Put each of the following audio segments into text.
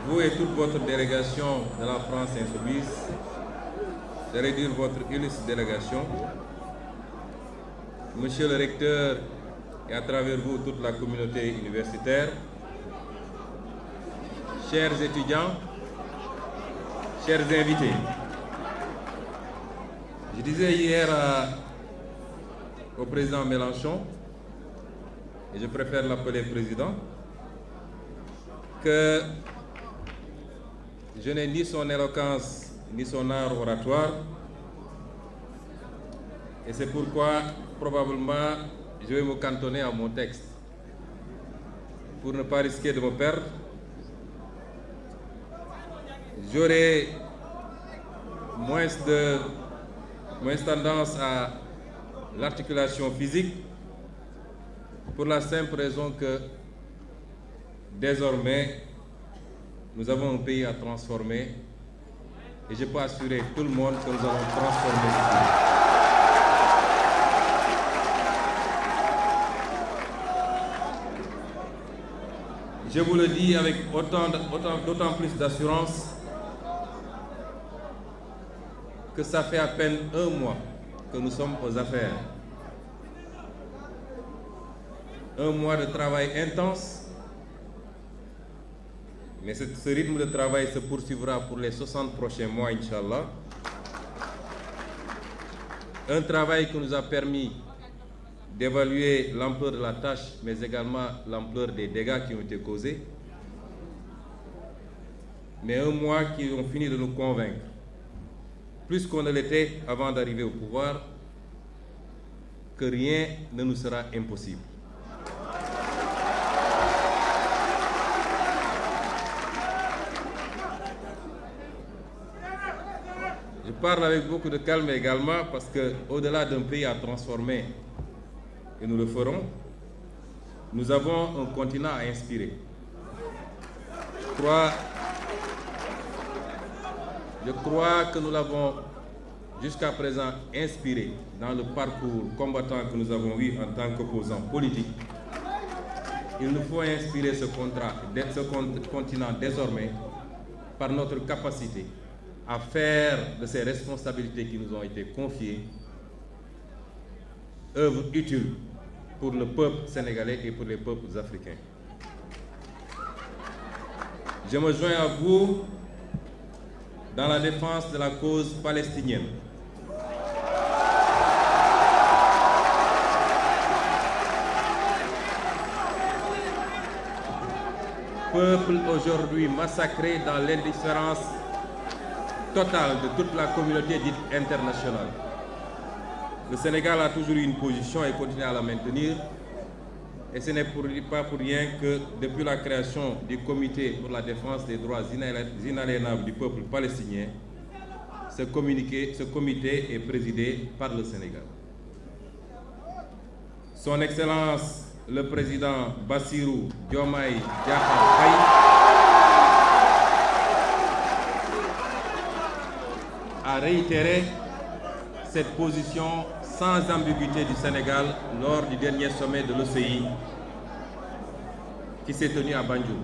vous et toute votre délégation de la France insoumise, j'allais dire votre illustre délégation, Monsieur le recteur et à travers vous toute la communauté universitaire, chers étudiants, chers invités. Je disais hier au président Mélenchon, et je préfère l'appeler président, que je n'ai ni son éloquence ni son art oratoire, et c'est pourquoi probablement je vais me cantonner à mon texte pour ne pas risquer de me perdre. J'aurai moins tendance à l'articulation physique pour la simple raison que désormais nous avons un pays à transformer et je peux assurer tout le monde que nous allons transformer ce pays. Je vous le dis avec d'autant plus d'assurance que ça fait à peine un mois que nous sommes aux affaires. Un mois de travail intense, mais ce rythme de travail se poursuivra pour les 60 prochains mois, Inch'Allah. Un travail qui nous a permis d'évaluer l'ampleur de la tâche, mais également l'ampleur des dégâts qui ont été causés. Mais un mois qui ont fini de nous convaincre, plus qu'on ne l'était avant d'arriver au pouvoir, que rien ne nous sera impossible. Je parle avec beaucoup de calme également parce qu'au-delà d'un pays à transformer, et nous le ferons, nous avons un continent à inspirer. Je crois que nous l'avons jusqu'à présent inspiré dans le parcours combattant que nous avons eu en tant qu'opposants politiques. Il nous faut inspirer ce continent désormais par notre capacité à faire de ces responsabilités qui nous ont été confiées œuvre utile pour le peuple sénégalais et pour les peuples africains. Je me joins à vous dans la défense de la cause palestinienne. Peuple aujourd'hui massacré dans l'indifférence totale de toute la communauté dite internationale. Le Sénégal a toujours eu une position et continue à la maintenir. Et ce n'est pas pour rien que depuis la création du Comité pour la défense des droits inaliénables du peuple palestinien, ce comité est présidé par le Sénégal. Son Excellence le Président Bassirou Diomaye Diakhar Faye a réitéré cette position sans ambiguïté du Sénégal lors du dernier sommet de l'OCI qui s'est tenu à Banjul.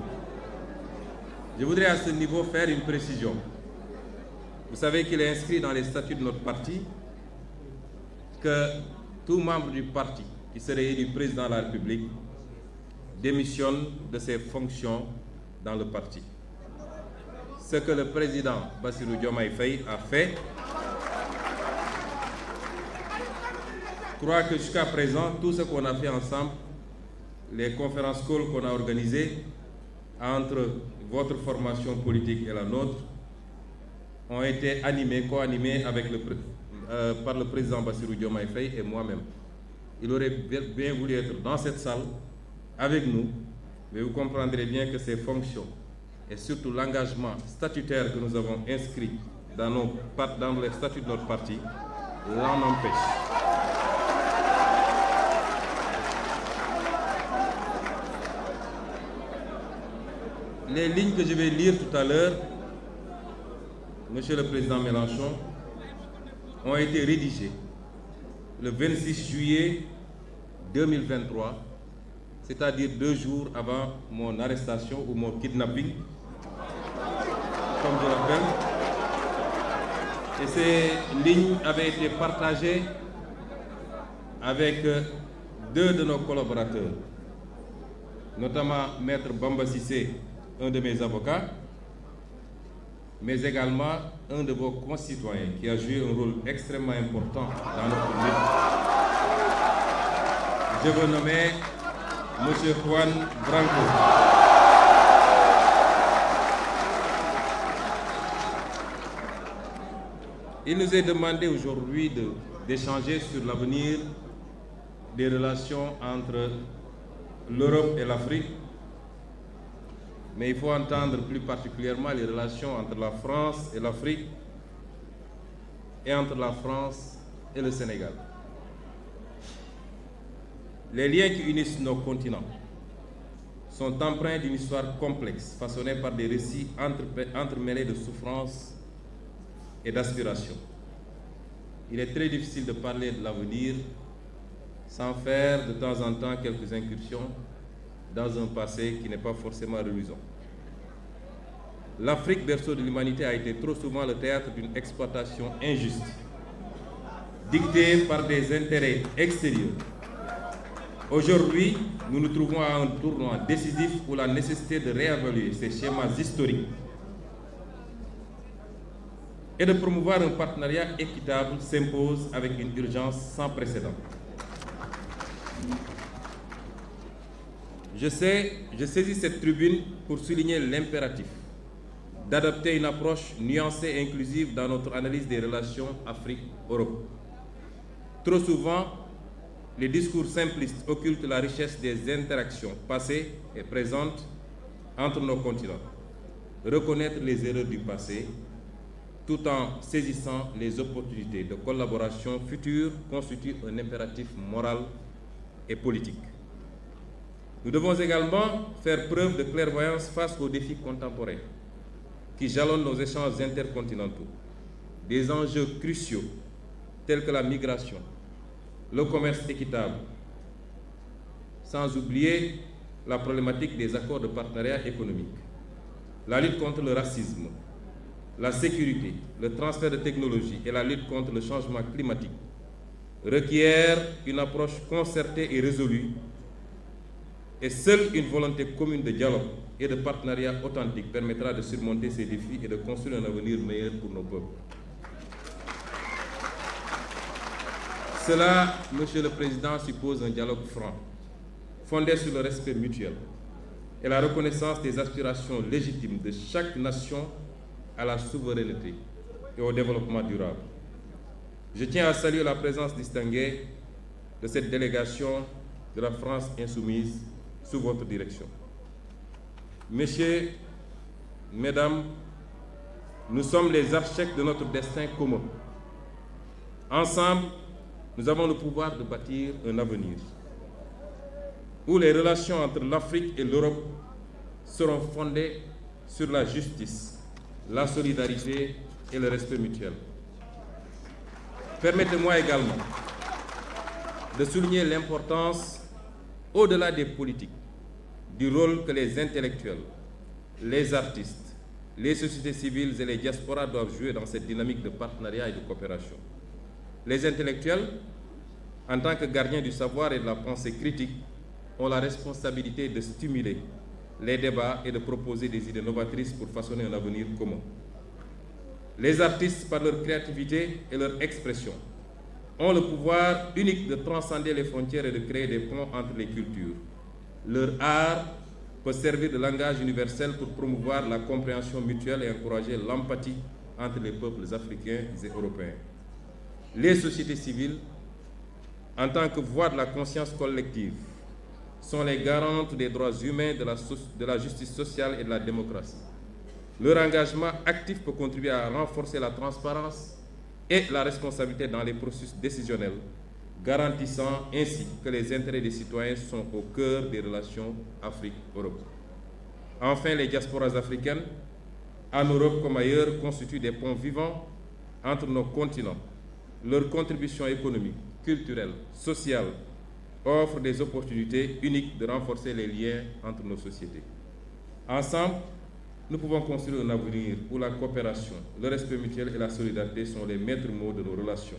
Je voudrais à ce niveau faire une précision. Vous savez qu'il est inscrit dans les statuts de notre parti que tout membre du parti qui serait élu président de la République démissionne de ses fonctions dans le parti. Ce que le président Bassirou Diomaye Faye a fait, je crois que jusqu'à présent, tout ce qu'on a fait ensemble, les conférences calls qu'on a organisées entre votre formation politique et la nôtre, ont été animées, co-animées par le président Bassirou Diomaye Faye et moi-même. Il aurait bien voulu être dans cette salle avec nous, mais vous comprendrez bien que ces fonctions et surtout l'engagement statutaire que nous avons inscrit dans les statuts de notre parti l'en empêchent. Les lignes que je vais lire tout à l'heure, Monsieur le Président Mélenchon, ont été rédigées le 26 juillet 2023, c'est-à-dire 2 jours avant mon arrestation ou mon kidnapping comme je l'appelle. Et ces lignes avaient été partagées avec deux de nos collaborateurs, notamment Maître Bamba Sissé, un de mes avocats, mais également un de vos concitoyens qui a joué un rôle extrêmement important dans notre lutte. Je veux nommer M. Juan Branco. Il nous est demandé aujourd'hui d'échanger sur l'avenir des relations entre l'Europe et l'Afrique, mais il faut entendre plus particulièrement les relations entre la France et l'Afrique et entre la France et le Sénégal. Les liens qui unissent nos continents sont empreints d'une histoire complexe, façonnée par des récits entremêlés de souffrances et d'aspirations. Il est très difficile de parler de l'avenir sans faire de temps en temps quelques incursions dans un passé qui n'est pas forcément reluisant. L'Afrique, berceau de l'humanité, a été trop souvent le théâtre d'une exploitation injuste, dictée par des intérêts extérieurs. Aujourd'hui, nous nous trouvons à un tournant décisif où la nécessité de réévaluer ces schémas historiques et de promouvoir un partenariat équitable s'impose avec une urgence sans précédent. Je saisis cette tribune pour souligner l'impératif d'adopter une approche nuancée et inclusive dans notre analyse des relations Afrique-Europe. Trop souvent, les discours simplistes occultent la richesse des interactions passées et présentes entre nos continents. Reconnaître les erreurs du passé, tout en saisissant les opportunités de collaboration future, constitue un impératif moral et politique. Nous devons également faire preuve de clairvoyance face aux défis contemporains qui jalonnent nos échanges intercontinentaux. Des enjeux cruciaux tels que la migration, le commerce équitable, sans oublier la problématique des accords de partenariat économique, la lutte contre le racisme, la sécurité, le transfert de technologies et la lutte contre le changement climatique requièrent une approche concertée et résolue, et seule une volonté commune de dialogue et de partenariat authentique permettra de surmonter ces défis et de construire un avenir meilleur pour nos peuples. Cela, Monsieur le Président, suppose un dialogue franc, fondé sur le respect mutuel et la reconnaissance des aspirations légitimes de chaque nation à la souveraineté et au développement durable. Je tiens à saluer la présence distinguée de cette délégation de la France insoumise sous votre direction. Messieurs, Mesdames, nous sommes les architectes de notre destin commun. Ensemble, nous avons le pouvoir de bâtir un avenir où les relations entre l'Afrique et l'Europe seront fondées sur la justice, la solidarité et le respect mutuel. Permettez-moi également de souligner l'importance, au-delà des politiques, du rôle que les intellectuels, les artistes, les sociétés civiles et les diasporas doivent jouer dans cette dynamique de partenariat et de coopération. Les intellectuels, en tant que gardiens du savoir et de la pensée critique, ont la responsabilité de stimuler les débats et de proposer des idées novatrices pour façonner un avenir commun. Les artistes, par leur créativité et leur expression, ont le pouvoir unique de transcender les frontières et de créer des ponts entre les cultures. Leur art peut servir de langage universel pour promouvoir la compréhension mutuelle et encourager l'empathie entre les peuples africains et européens. Les sociétés civiles, en tant que voix de la conscience collective, sont les garantes des droits humains, de la justice sociale et de la démocratie. Leur engagement actif peut contribuer à renforcer la transparence et la responsabilité dans les processus décisionnels, garantissant ainsi que les intérêts des citoyens sont au cœur des relations Afrique-Europe. Enfin, les diasporas africaines, en Europe comme ailleurs, constituent des ponts vivants entre nos continents. Leur contribution économique, culturelle, sociale offre des opportunités uniques de renforcer les liens entre nos sociétés. Ensemble, nous pouvons construire un avenir où la coopération, le respect mutuel et la solidarité sont les maîtres mots de nos relations.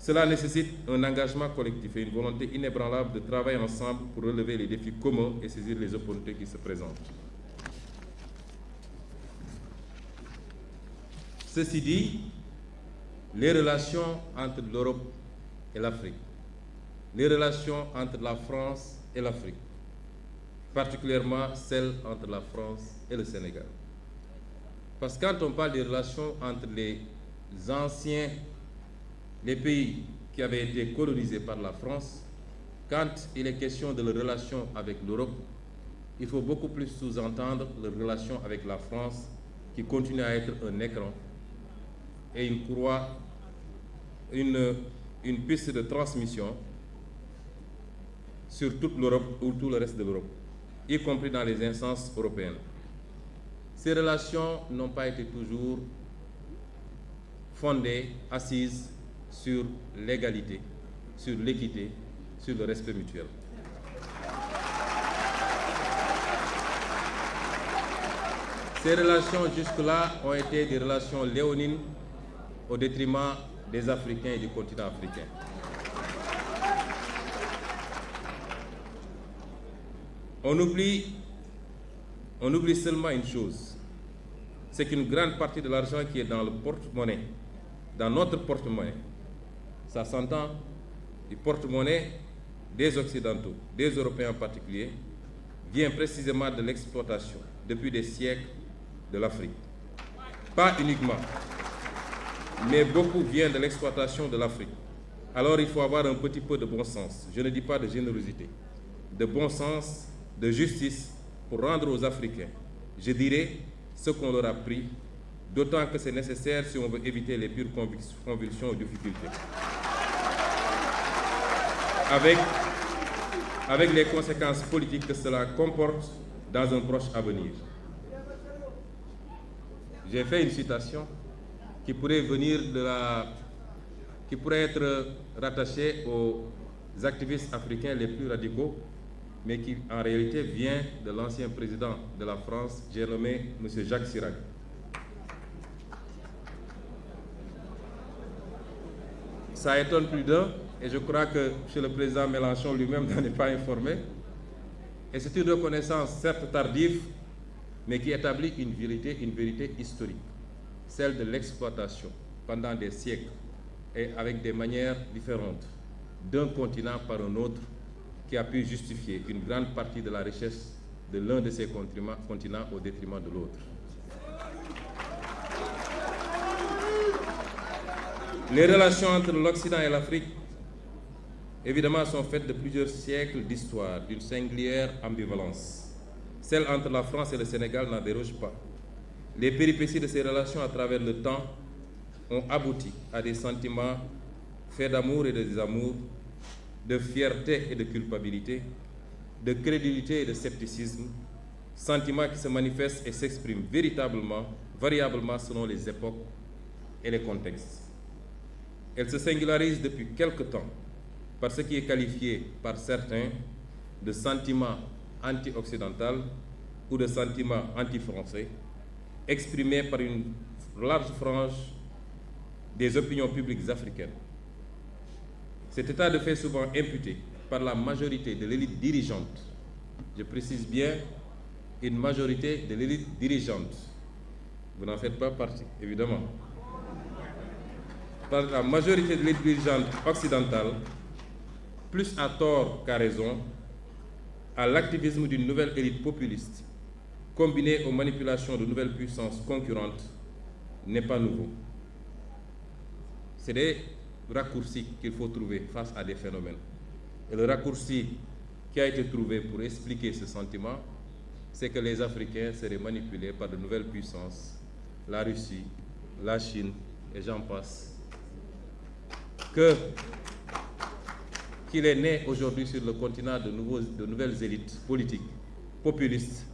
Cela nécessite un engagement collectif et une volonté inébranlable de travailler ensemble pour relever les défis communs et saisir les opportunités qui se présentent. Ceci dit, les relations entre l'Europe et l'Afrique, les relations entre la France et l'Afrique, particulièrement celles entre la France et le Sénégal. Parce que quand on parle des relations entre les pays qui avaient été colonisés par la France, quand il est question de leurs relations avec l'Europe, il faut beaucoup plus sous-entendre leurs relations avec la France, qui continue à être un écran et une piste de transmission sur toute l'Europe ou tout le reste de l'Europe, y compris dans les instances européennes. Ces relations n'ont pas été toujours fondées, assises sur l'égalité, sur l'équité, sur le respect mutuel. Ces relations jusque-là ont été des relations léonines au détriment des Africains et du continent africain. On oublie seulement une chose, c'est qu'une grande partie de l'argent qui est dans le porte-monnaie, dans notre porte-monnaie, ça s'entend du porte-monnaie des Occidentaux, des Européens en particulier, vient précisément de l'exploitation, depuis des siècles, de l'Afrique. Pas uniquement, mais beaucoup vient de l'exploitation de l'Afrique. Alors il faut avoir un petit peu de bon sens, je ne dis pas de générosité, de bon sens, de justice pour rendre aux Africains, je dirais, ce qu'on leur a pris, d'autant que c'est nécessaire si on veut éviter les pures convulsions ou difficultés. Avec les conséquences politiques que cela comporte dans un proche avenir. J'ai fait une citation qui pourrait être rattachée aux activistes africains les plus radicaux, mais qui en réalité vient de l'ancien président de la France, j'ai nommé M. Jacques Chirac. Ça étonne plus d'un, et je crois que chez le président Mélenchon lui-même n'en est pas informé. Et c'est une reconnaissance certes tardive, mais qui établit une vérité historique, celle de l'exploitation pendant des siècles et avec des manières différentes d'un continent par un autre, qui a pu justifier une grande partie de la richesse de l'un de ces continents au détriment de l'autre. Les relations entre l'Occident et l'Afrique, évidemment, sont faites de plusieurs siècles d'histoire, d'une singulière ambivalence. Celle entre la France et le Sénégal n'en déroge pas. Les péripéties de ces relations à travers le temps ont abouti à des sentiments faits d'amour et de désamour, de fierté et de culpabilité, de crédulité et de scepticisme, sentiments qui se manifestent et s'expriment variablement selon les époques et les contextes. Elles se singularisent depuis quelque temps par ce qui est qualifié par certains de sentiments anti-occidental ou de sentiments anti-français, exprimés par une large frange des opinions publiques africaines. Cet état de fait souvent imputé par la majorité de l'élite dirigeante, je précise bien, une majorité de l'élite dirigeante, vous n'en faites pas partie, évidemment, par la majorité de l'élite dirigeante occidentale, plus à tort qu'à raison, à l'activisme d'une nouvelle élite populiste, combinée aux manipulations de nouvelles puissances concurrentes, n'est pas nouveau. C'est des raccourcis qu'il faut trouver face à des phénomènes. Et le raccourci qui a été trouvé pour expliquer ce sentiment, c'est que les Africains seraient manipulés par de nouvelles puissances, la Russie, la Chine, et j'en passe. Qu'il est né aujourd'hui sur le continent de nouvelles élites politiques, populistes,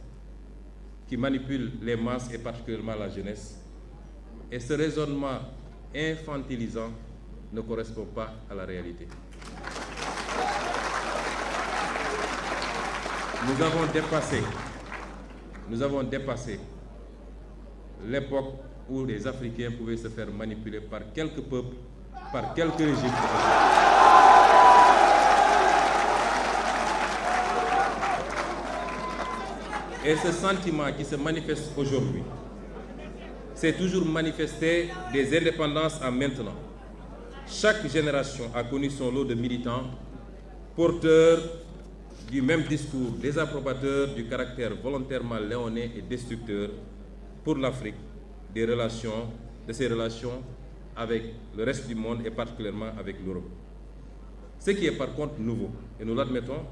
qui manipulent les masses et particulièrement la jeunesse. Et ce raisonnement infantilisant ne correspond pas à la réalité. Nous avons dépassé l'époque où les Africains pouvaient se faire manipuler par quelques peuples, par quelques régimes. Et ce sentiment qui se manifeste aujourd'hui s'est toujours manifesté des indépendances à maintenant. Chaque génération a connu son lot de militants porteurs du même discours, désapprobateurs du caractère volontairement léonin et destructeur pour l'Afrique de ses relations avec le reste du monde et particulièrement avec l'Europe. Ce qui est par contre nouveau, et nous l'admettons,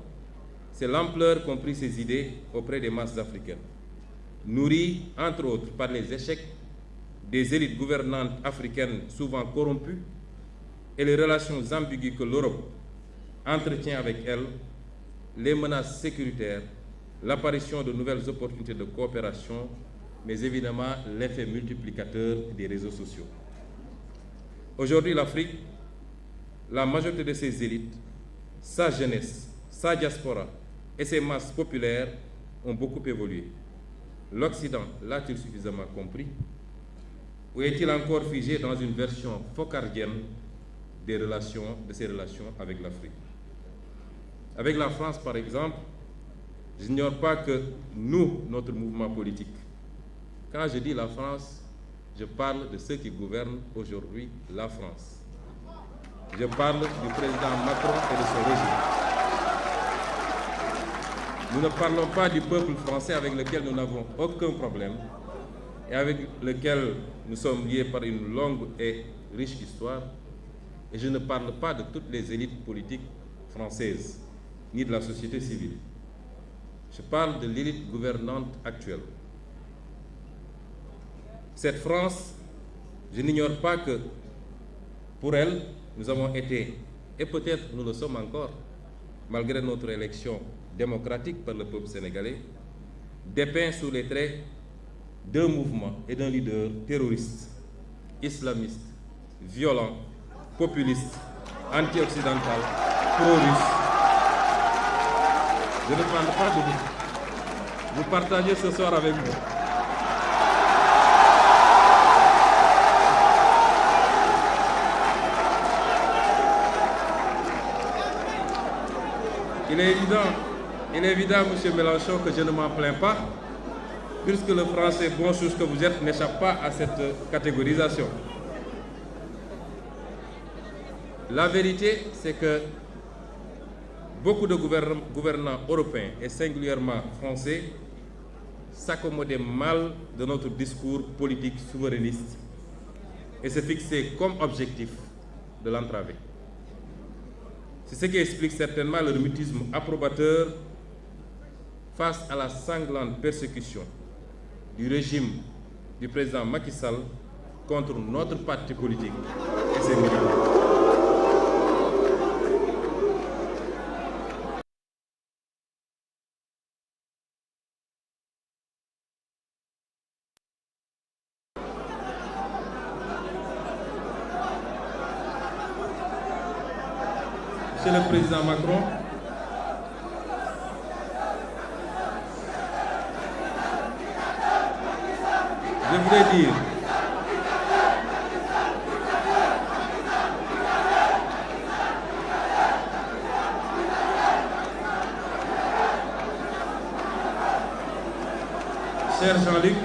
c'est l'ampleur qu'ont pris ces idées auprès des masses africaines, nourries entre autres par les échecs des élites gouvernantes africaines souvent corrompues et les relations ambiguës que l'Europe entretient avec elles, les menaces sécuritaires, l'apparition de nouvelles opportunités de coopération, mais évidemment l'effet multiplicateur des réseaux sociaux. Aujourd'hui, l'Afrique, la majorité de ses élites, sa jeunesse, sa diaspora et ses masses populaires ont beaucoup évolué. L'Occident l'a-t-il suffisamment compris? Ou est-il encore figé dans une version focardienne de ses relations avec l'Afrique? Avec la France, par exemple, je n'ignore pas que nous, notre mouvement politique, quand je dis la France, je parle de ceux qui gouvernent aujourd'hui la France. Je parle du président Macron et de son régime. Nous ne parlons pas du peuple français avec lequel nous n'avons aucun problème et avec lequel nous sommes liés par une longue et riche histoire. Et je ne parle pas de toutes les élites politiques françaises, ni de la société civile. Je parle de l'élite gouvernante actuelle. Cette France, je n'ignore pas que pour elle, nous avons été, et peut-être nous le sommes encore, malgré notre élection démocratique par le peuple sénégalais, dépeints sous les traits d'un mouvement et d'un leader terroriste, islamiste, violent, populiste, anti-occidental, pro-russe. Je ne parle pas de vous. Vous partagez ce soir avec nous. Il est évident, M. Mélenchon, que je ne m'en plains pas, puisque le français bon chose que vous êtes n'échappe pas à cette catégorisation. La vérité, c'est que beaucoup de gouvernants européens, et singulièrement français, s'accommodaient mal de notre discours politique souverainiste et se fixaient comme objectif de l'entraver. C'est ce qui explique certainement leur mutisme approbateur face à la sanglante persécution du régime du président Macky Sall contre notre parti politique et ses militants. Monsieur le Président Macron, je voulais dire cher Jean-Luc,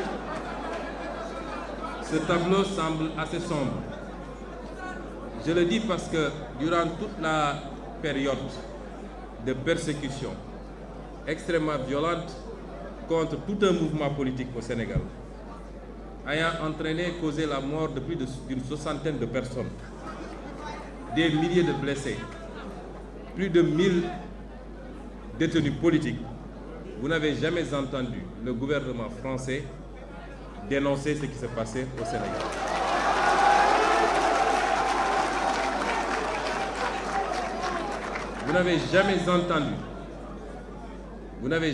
ce tableau semble assez sombre. Je le dis parce que durant toute la période de persécution extrêmement violente contre tout un mouvement politique au Sénégal, ayant entraîné et causé la mort de plus d'une soixantaine de personnes, des milliers de blessés, plus de 1000 détenus politiques, vous n'avez jamais entendu le gouvernement français dénoncer ce qui s'est passé au Sénégal. Vous n'avez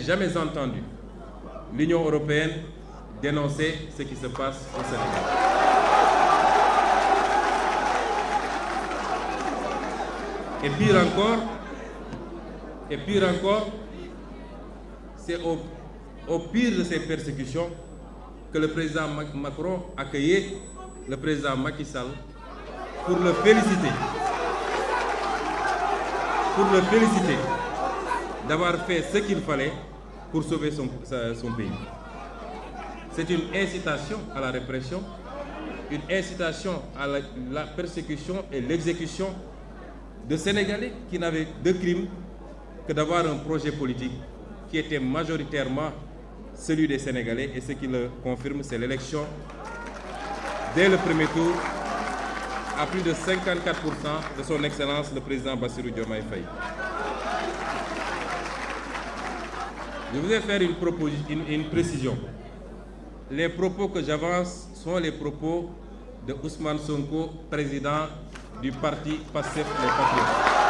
jamais entendu l'Union européenne dénoncer ce qui se passe au Sénégal. Et pire encore, c'est au pire de ces persécutions que le président Macron accueillait le président Macky Sall pour le féliciter d'avoir fait ce qu'il fallait pour sauver son pays. C'est une incitation à la répression, une incitation à la persécution et l'exécution de Sénégalais qui n'avaient de crime que d'avoir un projet politique qui était majoritairement celui des Sénégalais, et ce qui le confirme, c'est l'élection dès le premier tour à plus de 54% de son Excellence le président Bassirou Diomaye Faye. Je voudrais faire une précision. Les propos que j'avance sont les propos de Ousmane Sonko, président du parti Pastef les Patriotes.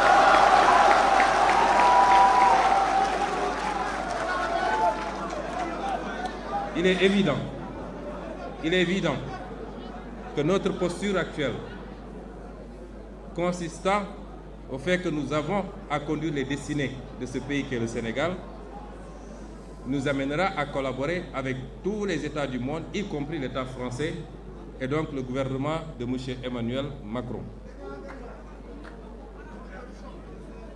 Il est évident que notre posture actuelle, consistant au fait que nous avons à conduire les destinées de ce pays qu'est le Sénégal, nous amènera à collaborer avec tous les États du monde, y compris l'État français et donc le gouvernement de M. Emmanuel Macron.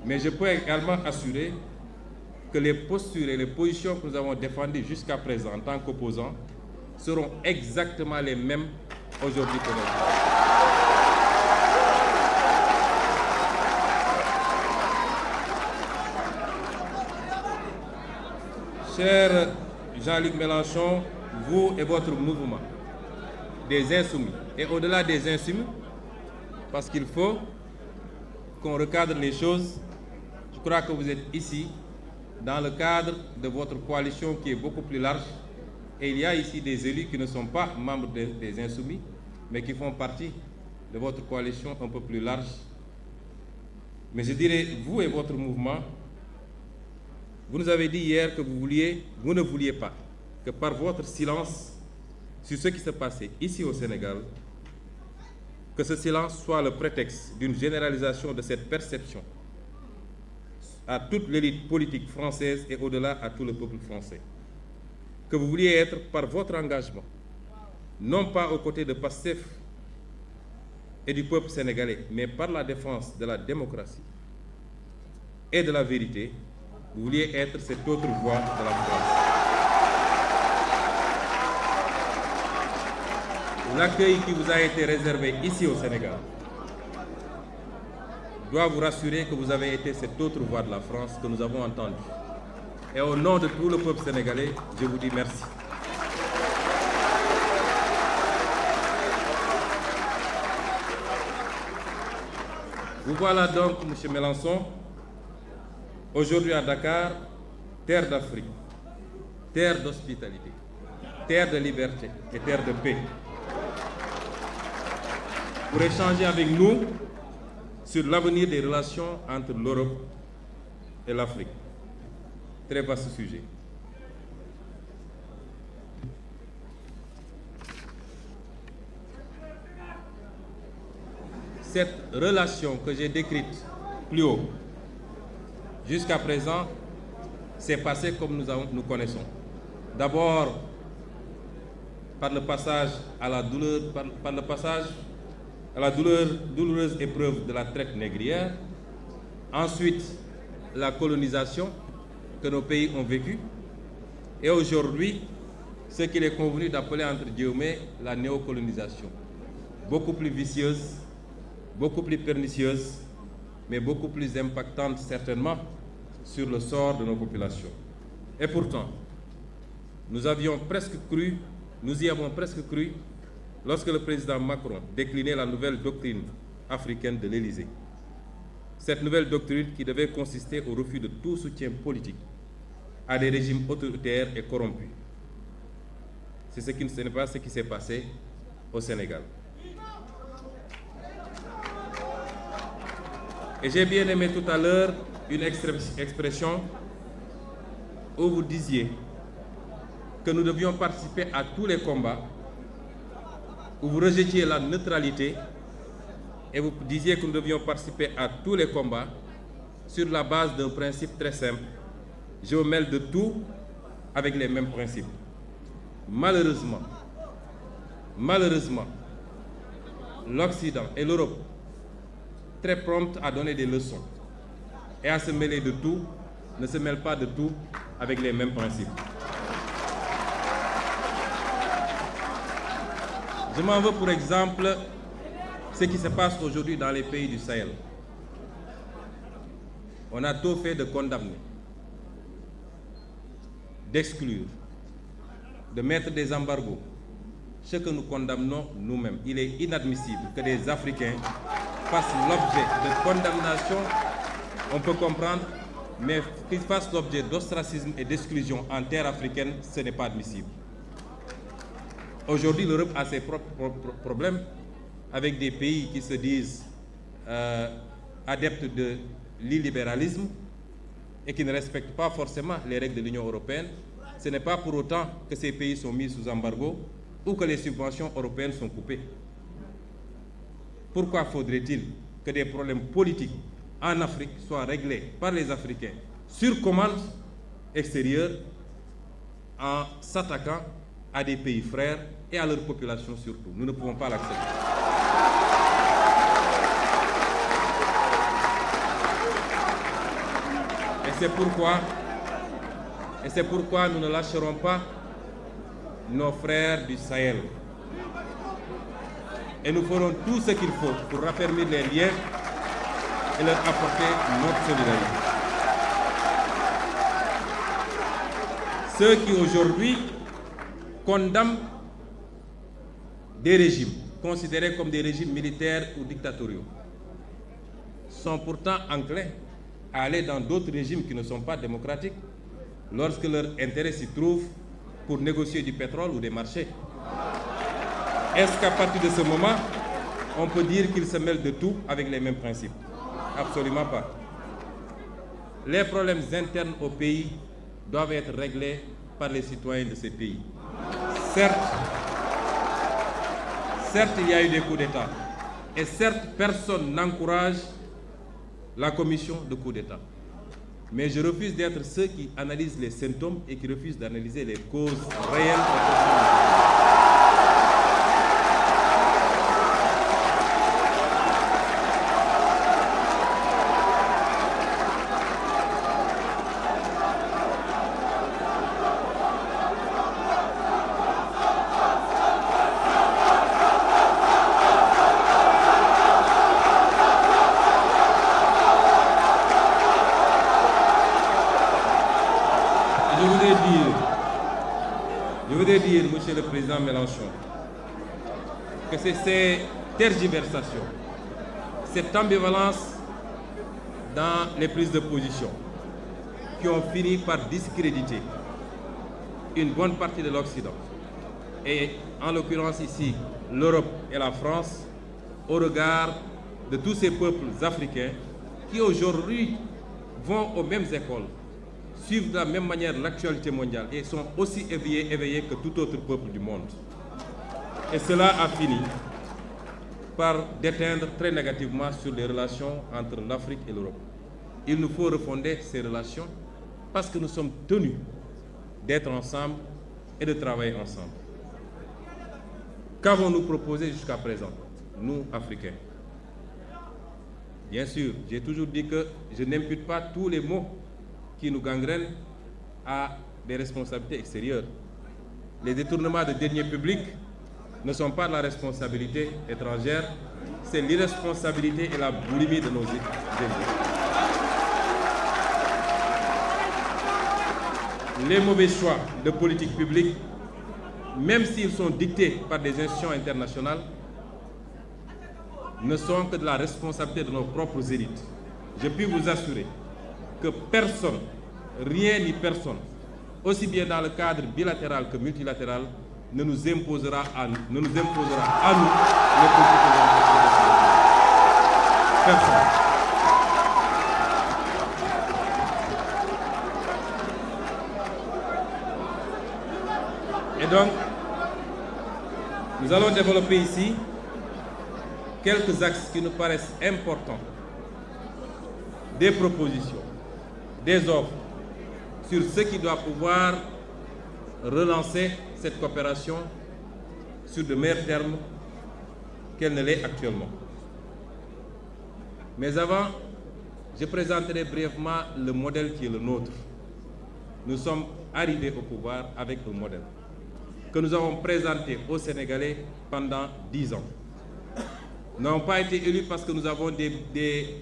Mais je peux également assurer que les postures et les positions que nous avons défendues jusqu'à présent en tant qu'opposants seront exactement les mêmes aujourd'hui que nous. Cher Jean-Luc Mélenchon, vous et votre mouvement des Insoumis, et au-delà des Insoumis, parce qu'il faut qu'on recadre les choses, je crois que vous êtes ici dans le cadre de votre coalition qui est beaucoup plus large, et il y a ici des élus qui ne sont pas membres des Insoumis, mais qui font partie de votre coalition un peu plus large. Mais je dirais, vous et votre mouvement, vous nous avez dit hier que vous ne vouliez pas que par votre silence sur ce qui se passait ici au Sénégal, que ce silence soit le prétexte d'une généralisation de cette perception à toute l'élite politique française et au-delà à tout le peuple français. Que vous vouliez être par votre engagement, non pas aux côtés de Pastef et du peuple sénégalais, mais par la défense de la démocratie et de la vérité, vous vouliez être cette autre voix de la France. L'accueil qui vous a été réservé ici au Sénégal doit vous rassurer que vous avez été cette autre voix de la France que nous avons entendue. Et au nom de tout le peuple sénégalais, je vous dis merci. Vous voilà donc, M. Mélenchon, aujourd'hui à Dakar, terre d'Afrique, terre d'hospitalité, terre de liberté et terre de paix, pour échanger avec nous sur l'avenir des relations entre l'Europe et l'Afrique. Très vaste sujet. Cette relation que j'ai décrite plus haut, jusqu'à présent, s'est passée comme nous connaissons. D'abord, par le passage à la douloureuse épreuve de la traite négrière. Ensuite, la colonisation que nos pays ont vécue. Et aujourd'hui, ce qu'il est convenu d'appeler entre guillemets la néocolonisation. Beaucoup plus vicieuse, beaucoup plus pernicieuse, mais beaucoup plus impactante certainement sur le sort de nos populations. Et pourtant, nous y avons presque cru lorsque le président Macron déclinait la nouvelle doctrine africaine de l'Élysée. Cette nouvelle doctrine qui devait consister au refus de tout soutien politique à des régimes autoritaires et corrompus. Ce n'est pas ce qui s'est passé au Sénégal. Et j'ai bien aimé tout à l'heure une expression où vous disiez que nous devions participer à tous les combats, où vous rejetiez la neutralité et vous disiez que nous devions participer à tous les combats sur la base d'un principe très simple. Je me mêle de tout avec les mêmes principes. Malheureusement, Malheureusement, l'Occident et l'Europe, très promptes à donner des leçons et à se mêler de tout, ne se mêlent pas de tout avec les mêmes principes. Je m'en veux pour exemple ce qui se passe aujourd'hui dans les pays du Sahel. On a tout fait de condamner, d'exclure, de mettre des embargos. Ce que nous condamnons nous-mêmes. Il est inadmissible que des Africains fassent l'objet de condamnation, on peut comprendre, mais qu'ils fassent l'objet d'ostracisme et d'exclusion en terre africaine, ce n'est pas admissible. Aujourd'hui, l'Europe a ses propres problèmes avec des pays qui se disent adeptes de l'illibéralisme et qui ne respectent pas forcément les règles de l'Union européenne. Ce n'est pas pour autant que ces pays sont mis sous embargo ou que les subventions européennes sont coupées. Pourquoi faudrait-il que des problèmes politiques en Afrique soient réglés par les Africains sur commande extérieure en s'attaquant à des pays frères et à leur population surtout? Nous ne pouvons pas l'accepter. Et c'est pourquoi nous ne lâcherons pas nos frères du Sahel. Et nous ferons tout ce qu'il faut pour raffermir les liens et leur apporter notre solidarité. Ceux qui aujourd'hui condamnent des régimes considérés comme des régimes militaires ou dictatoriaux sont pourtant enclins à aller dans d'autres régimes qui ne sont pas démocratiques lorsque leur intérêt s'y trouve pour négocier du pétrole ou des marchés. Est-ce qu'à partir de ce moment, on peut dire qu'ils se mêlent de tout avec les mêmes principes? Absolument pas. Les problèmes internes au pays doivent être réglés par les citoyens de ces pays. Certes, il y a eu des coups d'État. Et certes, personne n'encourage la commission de coups d'État. Mais je refuse d'être ceux qui analysent les symptômes et qui refusent d'analyser les causes réelles. Je voudrais dire, Monsieur le Président Mélenchon, que c'est ces tergiversations, cette ambivalence dans les prises de position qui ont fini par discréditer une bonne partie de l'Occident, et en l'occurrence ici l'Europe et la France, au regard de tous ces peuples africains qui aujourd'hui vont aux mêmes écoles, suivent de la même manière l'actualité mondiale et sont aussi éveillés que tout autre peuple du monde. Et cela a fini par déteindre très négativement sur les relations entre l'Afrique et l'Europe. Il nous faut refonder ces relations parce que nous sommes tenus d'être ensemble et de travailler ensemble. Qu'avons-nous proposé jusqu'à présent, nous, Africains? Bien sûr, j'ai toujours dit que je n'impute pas tous les maux qui nous gangrènent à des responsabilités extérieures. Les détournements de deniers publics ne sont pas de la responsabilité étrangère, c'est l'irresponsabilité et la boulimie de nos ennemis. Les mauvais choix de politique publique, même s'ils sont dictés par des institutions internationales, ne sont que de la responsabilité de nos propres élites. Je puis vous assurer que personne, rien ni personne, aussi bien dans le cadre bilatéral que multilatéral, ne nous imposera à nous les politiques internationales. Personne. Et donc, nous allons développer ici quelques axes qui nous paraissent importants, des propositions, des offres sur ce qui doit pouvoir relancer cette coopération sur de meilleurs termes qu'elle ne l'est actuellement. Mais avant, je présenterai brièvement le modèle qui est le nôtre. Nous sommes arrivés au pouvoir avec un modèle que nous avons présenté aux Sénégalais pendant 10 ans. Nous n'avons pas été élus parce que nous avons des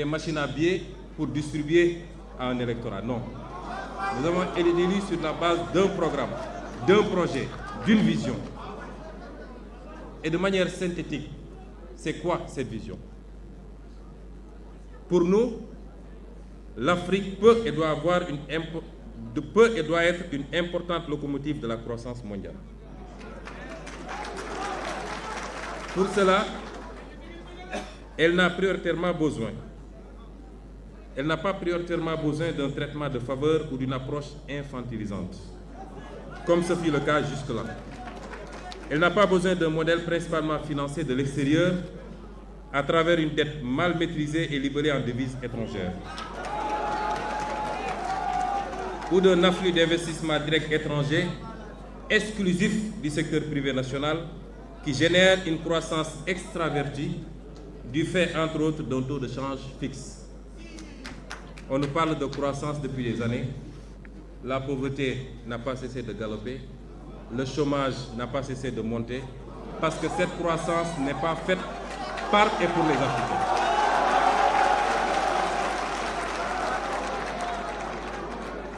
machines à billets pour distribuer à un électorat. Non. Nous avons été élus sur la base d'un programme, d'un projet, d'une vision. Et de manière synthétique, c'est quoi cette vision? Pour nous, l'Afrique peut et doit être une importante locomotive de la croissance mondiale. Pour cela, elle n'a pas prioritairement besoin d'un traitement de faveur ou d'une approche infantilisante, comme ce fut le cas jusque-là. Elle n'a pas besoin d'un modèle principalement financé de l'extérieur à travers une dette mal maîtrisée et libellée en devises étrangères, ou d'un afflux d'investissements directs étrangers exclusif du secteur privé national qui génère une croissance extravertie du fait, entre autres, d'un taux de change fixe. On nous parle de croissance depuis des années. La pauvreté n'a pas cessé de galoper. Le chômage n'a pas cessé de monter parce que cette croissance n'est pas faite par et pour les Africains.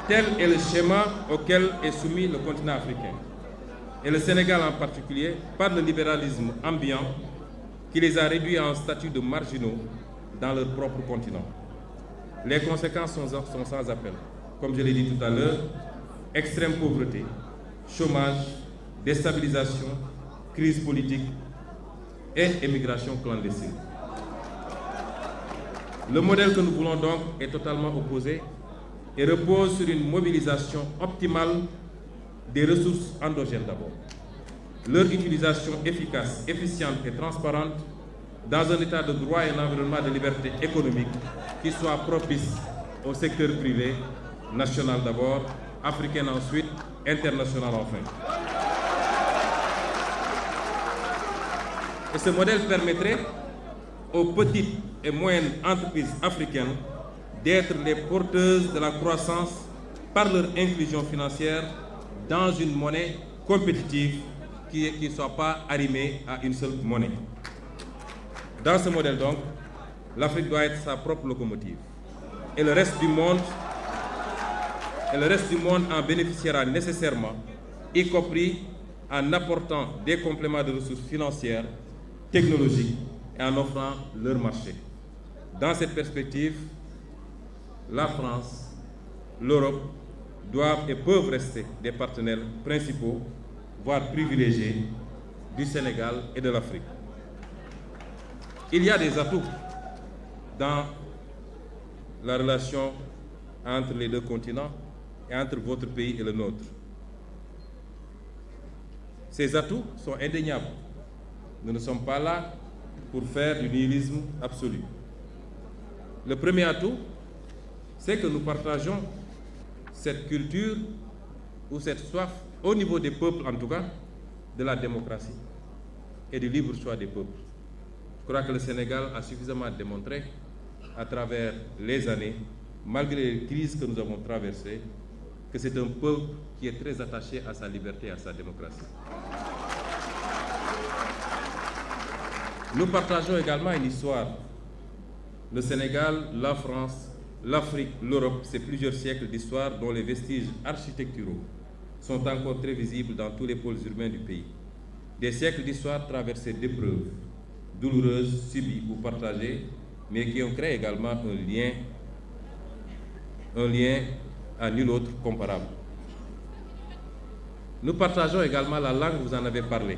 Tel est le schéma auquel est soumis le continent africain, et le Sénégal en particulier, par le libéralisme ambiant qui les a réduits à un statut de marginaux dans leur propre continent. Les conséquences sont sans appel. Comme je l'ai dit tout à l'heure, extrême pauvreté, chômage, déstabilisation, crise politique et émigration clandestine. Le modèle que nous voulons donc est totalement opposé et repose sur une mobilisation optimale des ressources endogènes d'abord. Leur utilisation efficace, efficiente et transparente dans un état de droit et un environnement de liberté économique qui soit propice au secteur privé, national d'abord, africain ensuite, international enfin. Et ce modèle permettrait aux petites et moyennes entreprises africaines d'être les porteuses de la croissance par leur inclusion financière dans une monnaie compétitive qui ne soit pas arrimée à une seule monnaie. Dans ce modèle donc, l'Afrique doit être sa propre locomotive. Et le reste du monde en bénéficiera nécessairement, y compris en apportant des compléments de ressources financières, technologiques et en offrant leur marché. Dans cette perspective, la France, l'Europe doivent et peuvent rester des partenaires principaux, voire privilégiés, du Sénégal et de l'Afrique. Il y a des atouts dans la relation entre les deux continents et entre votre pays et le nôtre. Ces atouts sont indéniables. Nous ne sommes pas là pour faire du nihilisme absolu. Le premier atout, c'est que nous partageons cette culture ou cette soif, au niveau des peuples en tout cas, de la démocratie et du libre choix des peuples. Je crois que le Sénégal a suffisamment démontré à travers les années, malgré les crises que nous avons traversées, que c'est un peuple qui est très attaché à sa liberté et à sa démocratie. Nous partageons également une histoire. Le Sénégal, la France, l'Afrique, l'Europe, c'est plusieurs siècles d'histoire dont les vestiges architecturaux sont encore très visibles dans tous les pôles urbains du pays. Des siècles d'histoire traversés d'épreuves douloureuses, subies ou partagées, mais qui ont créé également un lien à nul autre comparable. Nous partageons également la langue, vous en avez parlé,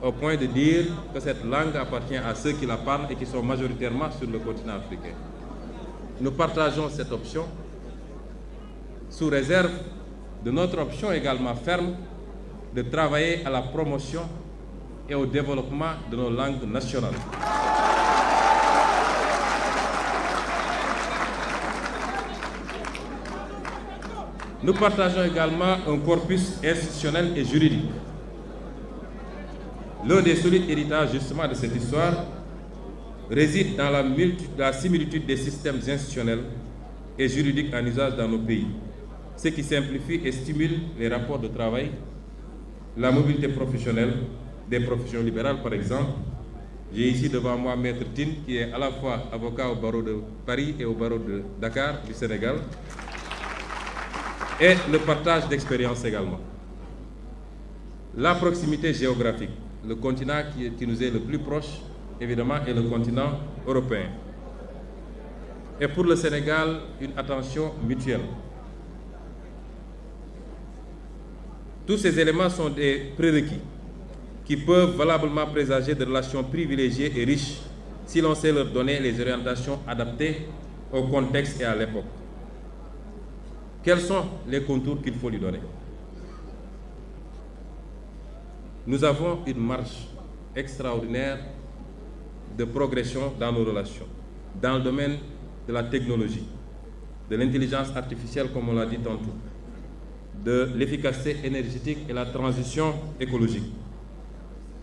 au point de dire que cette langue appartient à ceux qui la parlent et qui sont majoritairement sur le continent africain. Nous partageons cette option sous réserve de notre option également ferme de travailler à la promotion et au développement de nos langues nationales. Nous partageons également un corpus institutionnel et juridique L'un des solides héritages justement de cette histoire réside dans la similitude des systèmes institutionnels et juridiques en usage dans nos pays, ce qui simplifie et stimule les rapports de travail, la mobilité professionnelle, des professions libérales par exemple. J'ai ici devant moi Maître Tine, qui est à la fois avocat au barreau de Paris et au barreau de Dakar du Sénégal, et le partage d'expériences également. La proximité géographique, le continent qui nous est le plus proche, évidemment, est le continent européen. Et pour le Sénégal, une attention mutuelle. Tous ces éléments sont des prérequis qui peuvent valablement présager de relations privilégiées et riches si l'on sait leur donner les orientations adaptées au contexte et à l'époque. Quels sont les contours qu'il faut lui donner? Nous avons une marge extraordinaire de progression dans nos relations, dans le domaine de la technologie, de l'intelligence artificielle, comme on l'a dit tantôt, de l'efficacité énergétique et la transition écologique,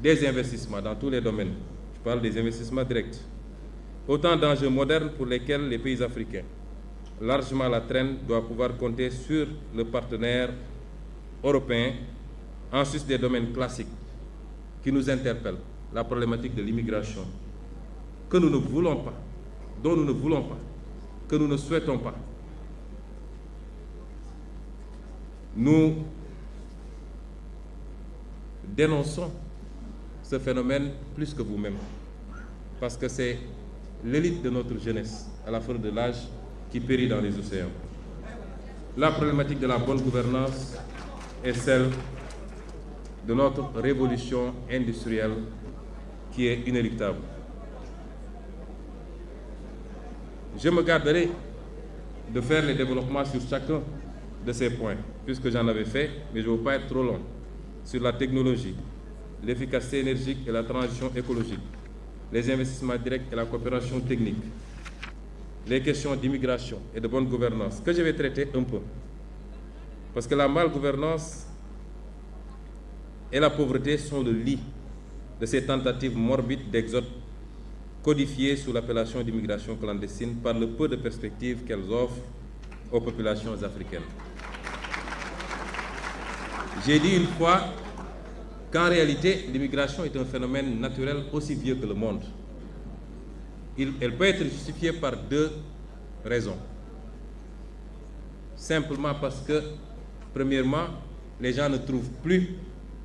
des investissements dans tous les domaines. Je parle des investissements directs. Autant d'enjeux modernes pour lesquels les pays africains, largement à la traîne, doivent pouvoir compter sur le partenaire européen, en sus des domaines classiques qui nous interpellent, la problématique de l'immigration, que nous ne voulons pas, dont nous ne voulons pas, que nous ne souhaitons pas. Nous dénonçons ce phénomène plus que vous-même, parce que c'est l'élite de notre jeunesse, à la fin de l'âge, qui périt dans les océans. La problématique de la bonne gouvernance est celle de notre révolution industrielle qui est inéluctable. Je me garderai de faire les développements sur chacun de ces points, puisque j'en avais fait, mais je ne veux pas être trop long, sur la technologie, l'efficacité énergique et la transition écologique, les investissements directs et la coopération technique, les questions d'immigration et de bonne gouvernance, que je vais traiter un peu. Parce que la malgouvernance et la pauvreté sont le lit de ces tentatives morbides d'exode codifiées sous l'appellation d'immigration clandestine par le peu de perspectives qu'elles offrent aux populations africaines. J'ai dit une fois qu'en réalité, l'immigration est un phénomène naturel aussi vieux que le monde. Elle peut être justifiée par deux raisons. Simplement parce que, premièrement, les gens ne trouvent plus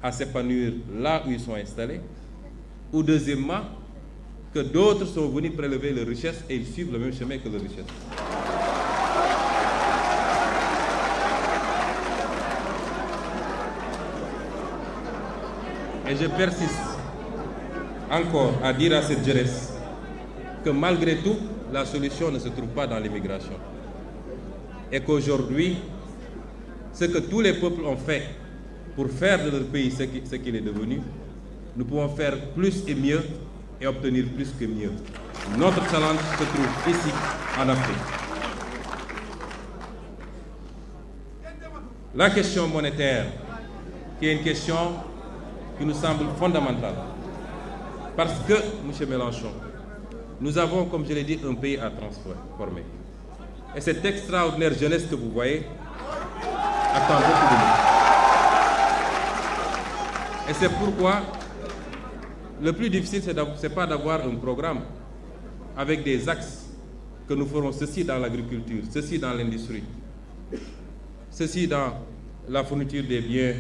à s'épanouir là où ils sont installés, ou deuxièmement, que d'autres sont venus prélever leurs richesses et ils suivent le même chemin que leurs richesses. Et je persiste encore à dire à cette jeunesse que malgré tout, la solution ne se trouve pas dans l'immigration. Et qu'aujourd'hui, ce que tous les peuples ont fait pour faire de leur pays ce qu'il est devenu, nous pouvons faire plus et mieux et obtenir plus que mieux. Notre challenge se trouve ici, en Afrique. La question monétaire, qui est une question qui nous semble fondamentale. Parce que, M. Mélenchon, nous avons, comme je l'ai dit, un pays à transformer. Et cette extraordinaire jeunesse que vous voyez attend beaucoup de nous. Et c'est pourquoi le plus difficile, ce n'est pas d'avoir un programme avec des axes que nous ferons ceci dans l'agriculture, ceci dans l'industrie, ceci dans la fourniture des biens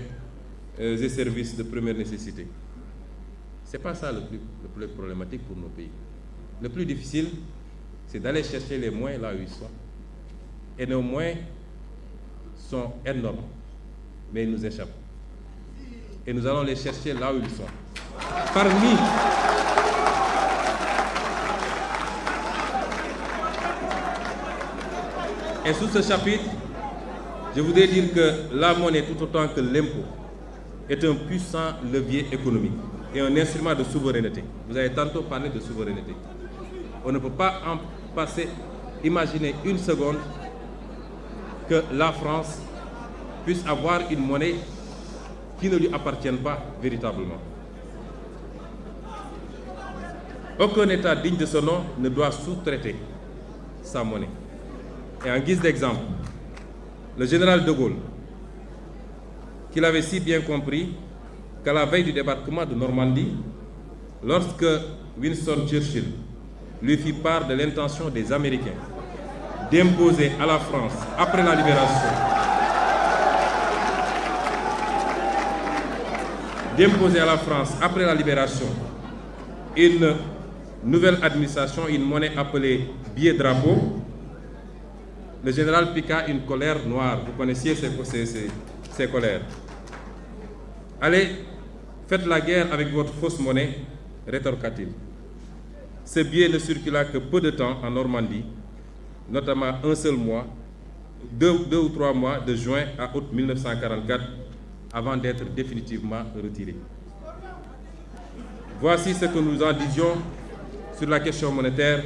et services de première nécessité. Ce n'est pas ça le plus problématique pour nos pays. Le plus difficile, c'est d'aller chercher les moyens là où ils sont. Et nos moyens sont énormes, mais ils nous échappent. Et nous allons les chercher là où ils sont. Parmi et sous ce chapitre, je voudrais dire que la monnaie, tout autant que l'impôt, est un puissant levier économique et un instrument de souveraineté. Vous avez tantôt parlé de souveraineté. On ne peut pas en passer, imaginer une seconde que la France puisse avoir une monnaie qui ne lui appartienne pas véritablement. Aucun État digne de ce nom ne doit sous-traiter sa monnaie. Et en guise d'exemple, le général de Gaulle, qu'il avait si bien compris qu'à la veille du débarquement de Normandie, lorsque Winston Churchill lui fit part de l'intention des Américains d'imposer à la France, après la libération, une nouvelle administration, une monnaie appelée billet-drapeau, le général piqua une colère noire. Vous connaissiez ces colères. Allez, faites la guerre avec votre fausse monnaie, rétorqua-t-il. Ce billet ne circula que peu de temps en Normandie, notamment un seul mois, deux ou trois mois, de juin à août 1944, avant d'être définitivement retiré. Voici ce que nous en disions sur la question monétaire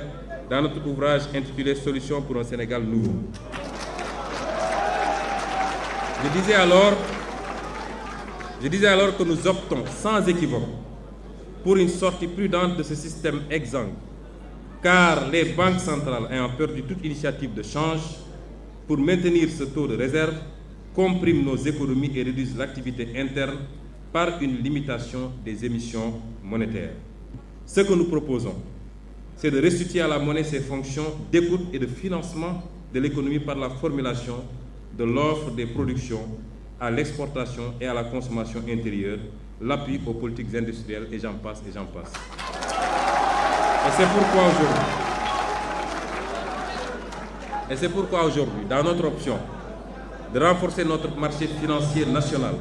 dans notre ouvrage intitulé « Solutions pour un Sénégal nouveau ». Je disais alors que nous optons sans équivoque pour une sortie prudente de ce système exsangue, car les banques centrales ayant perdu toute initiative de change pour maintenir ce taux de réserve, compriment nos économies et réduisent l'activité interne par une limitation des émissions monétaires. Ce que nous proposons, c'est de restituer à la monnaie ses fonctions d'écoute et de financement de l'économie par la formulation de l'offre des productions à l'exportation et à la consommation intérieure, l'appui aux politiques industrielles, et j'en passe, et j'en passe. Et c'est pourquoi aujourd'hui, dans notre option de renforcer notre marché financier national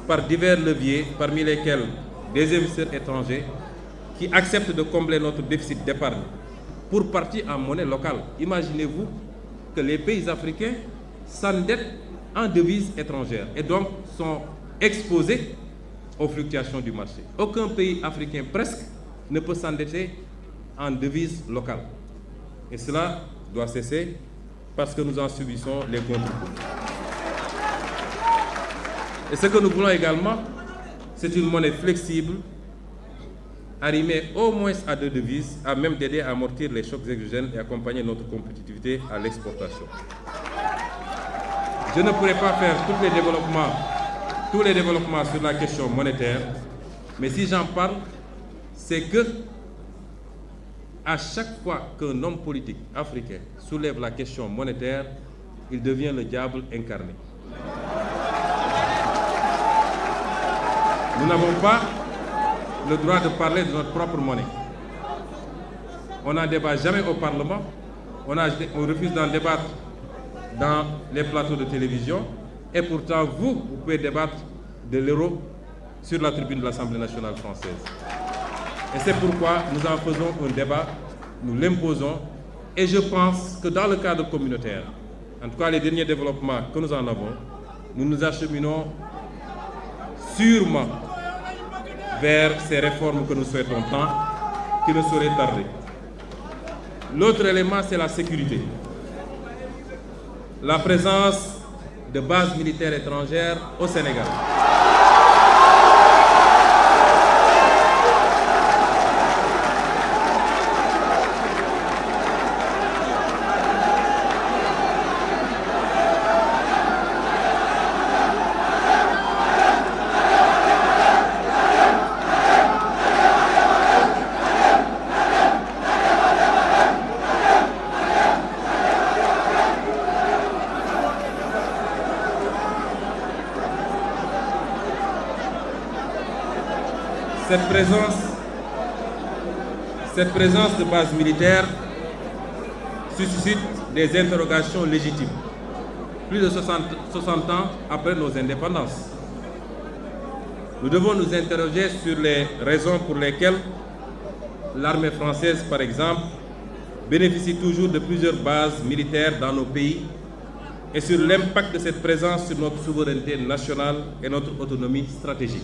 par divers leviers, parmi lesquels des investisseurs étrangers qui acceptent de combler notre déficit d'épargne pour partie en monnaie locale. Imaginez-vous que les pays africains s'endettent en devises étrangères et donc sont exposés aux fluctuations du marché. Aucun pays africain presque ne peut s'endetter en devises locales. Et cela doit cesser parce que nous en subissons les contre-coups. Et ce que nous voulons également, c'est une monnaie flexible, arrimée au moins à deux devises, à même d'aider à amortir les chocs exogènes et accompagner notre compétitivité à l'exportation. Je ne pourrai pas faire tous les développements sur la question monétaire, mais si j'en parle, c'est que à chaque fois qu'un homme politique africain soulève la question monétaire, il devient le diable incarné. Nous n'avons pas le droit de parler de notre propre monnaie. On n'en débat jamais au Parlement, on refuse d'en débattre dans les plateaux de télévision, et pourtant vous pouvez débattre de l'euro sur la tribune de l'Assemblée nationale française. Et c'est pourquoi nous en faisons un débat, nous l'imposons, et je pense que dans le cadre communautaire, en tout cas les derniers développements que nous en avons, nous nous acheminons sûrement vers ces réformes que nous souhaitons tant, qui ne sauraient tarder. L'autre élément, c'est la sécurité. La présence de bases militaires étrangères au Sénégal. Cette présence de bases militaires suscite des interrogations légitimes, plus de 60 ans après nos indépendances. Nous devons nous interroger sur les raisons pour lesquelles l'armée française, par exemple, bénéficie toujours de plusieurs bases militaires dans nos pays et sur l'impact de cette présence sur notre souveraineté nationale et notre autonomie stratégique.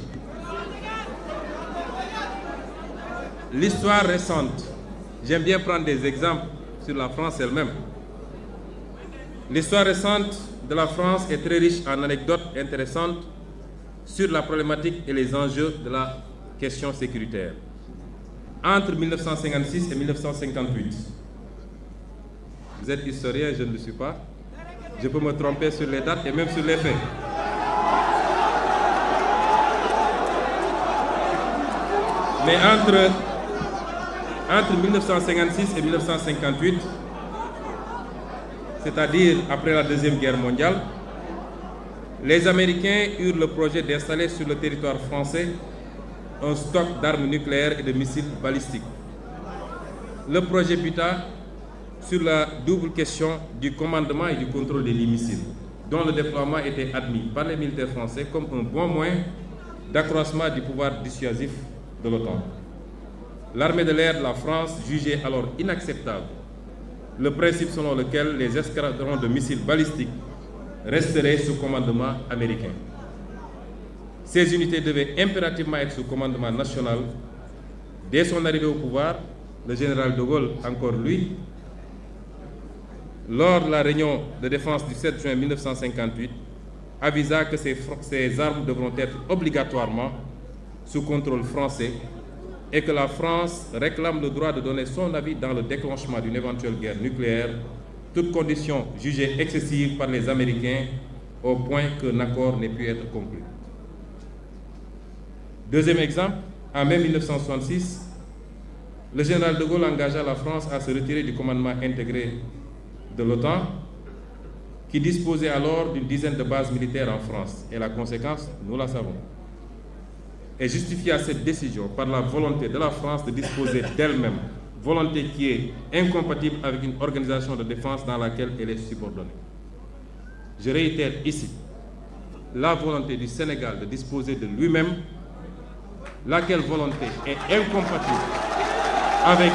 L'histoire récente, j'aime bien prendre des exemples sur la France elle-même. L'histoire récente de la France est très riche en anecdotes intéressantes sur la problématique et les enjeux de la question sécuritaire. entre 1956 et 1958. Vous êtes historien, je ne le suis pas. Je peux me tromper sur les dates et même sur les faits. Mais entre 1956 et 1958, c'est-à-dire après la Deuxième Guerre mondiale, les Américains eurent le projet d'installer sur le territoire français un stock d'armes nucléaires et de missiles balistiques. Le projet buta sur la double question du commandement et du contrôle des missiles, dont le déploiement était admis par les militaires français comme un bon moyen d'accroissement du pouvoir dissuasif de l'OTAN. L'armée de l'air de la France jugeait alors inacceptable le principe selon lequel les escadrons de missiles balistiques resteraient sous commandement américain. Ces unités devaient impérativement être sous commandement national. Dès son arrivée au pouvoir, le général de Gaulle, encore lui, lors de la réunion de défense du 7 juin 1958, avisa que ces armes devront être obligatoirement sous contrôle français et que la France réclame le droit de donner son avis dans le déclenchement d'une éventuelle guerre nucléaire, toute condition jugée excessive par les Américains au point qu'un accord n'ait pu être conclu. Deuxième exemple, en mai 1966, le général de Gaulle engagea la France à se retirer du commandement intégré de l'OTAN, qui disposait alors d'une dizaine de bases militaires en France. Et la conséquence, nous la savons. Et justifia cette décision par la volonté de la France de disposer d'elle-même, volonté qui est incompatible avec une organisation de défense dans laquelle elle est subordonnée. Je réitère ici la volonté du Sénégal de disposer de lui-même, laquelle volonté est incompatible avec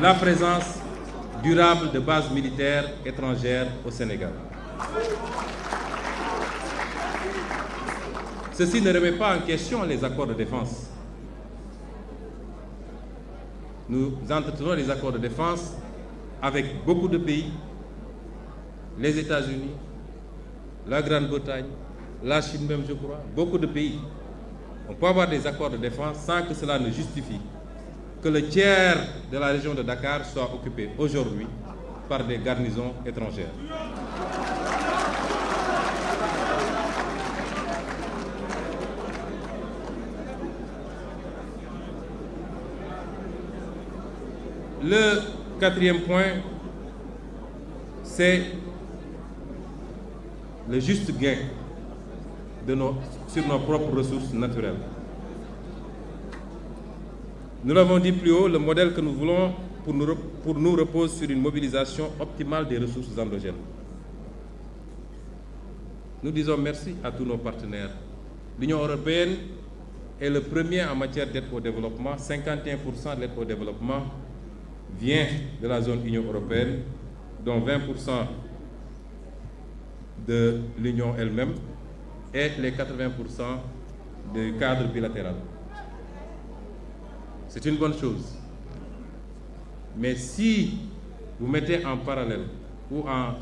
la présence durable de bases militaires étrangères au Sénégal. Ceci ne remet pas en question les accords de défense. Nous entretenons les accords de défense avec beaucoup de pays, les États-Unis, la Grande-Bretagne, la Chine même, je crois, beaucoup de pays. On peut avoir des accords de défense sans que cela ne justifie que le tiers de la région de Dakar soit occupé aujourd'hui par des garnisons étrangères. Le quatrième point, c'est le juste gain sur nos propres ressources naturelles. Nous l'avons dit plus haut, le modèle que nous voulons pour nous repose sur une mobilisation optimale des ressources endogènes. Nous disons merci à tous nos partenaires. L'Union européenne est le premier en matière d'aide au développement. 51% de l'aide au développement vient de la zone Union européenne, dont 20% de l'Union elle-même et les 80% du cadre bilatéral. C'est une bonne chose. Mais si vous mettez en parallèle ou en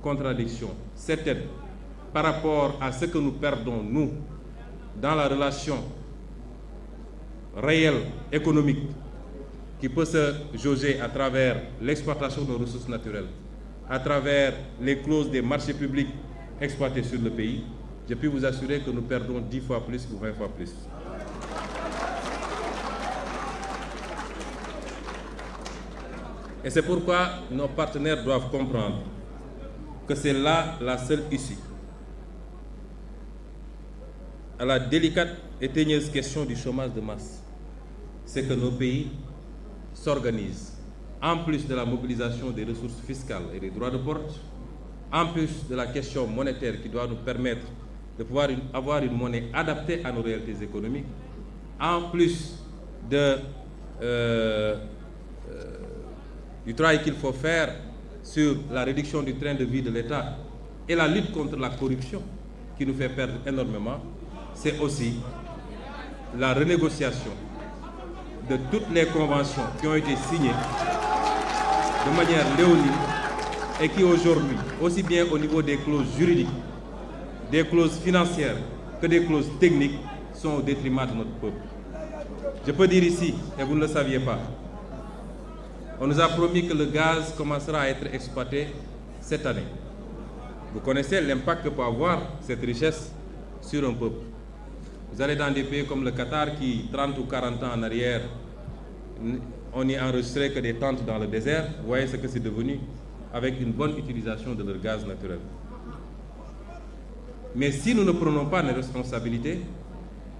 contradiction cette aide par rapport à ce que nous perdons, nous, dans la relation réelle, économique, qui peut se jauger à travers l'exploitation de nos ressources naturelles, à travers les clauses des marchés publics exploités sur le pays, je peux vous assurer que nous perdons 10 fois plus ou 20 fois plus. Et c'est pourquoi nos partenaires doivent comprendre que c'est là la seule issue à la délicate et teigneuse question du chômage de masse. C'est que nos pays s'organisent, en plus de la mobilisation des ressources fiscales et des droits de port, en plus de la question monétaire qui doit nous permettre de pouvoir avoir une monnaie adaptée à nos réalités économiques, en plus du travail qu'il faut faire sur la réduction du train de vie de l'État et la lutte contre la corruption qui nous fait perdre énormément, c'est aussi la renégociation de toutes les conventions qui ont été signées de manière léonine et qui aujourd'hui, aussi bien au niveau des clauses juridiques, des clauses financières que des clauses techniques, sont au détriment de notre peuple. Je peux dire ici, et vous ne le saviez pas, on nous a promis que le gaz commencera à être exploité cette année. Vous connaissez l'impact que peut avoir cette richesse sur un peuple. Vous allez dans des pays comme le Qatar qui, 30 ou 40 ans en arrière, on n'y enregistrait que des tentes dans le désert. Vous voyez ce que c'est devenu avec une bonne utilisation de leur gaz naturel. Mais si nous ne prenons pas nos responsabilités,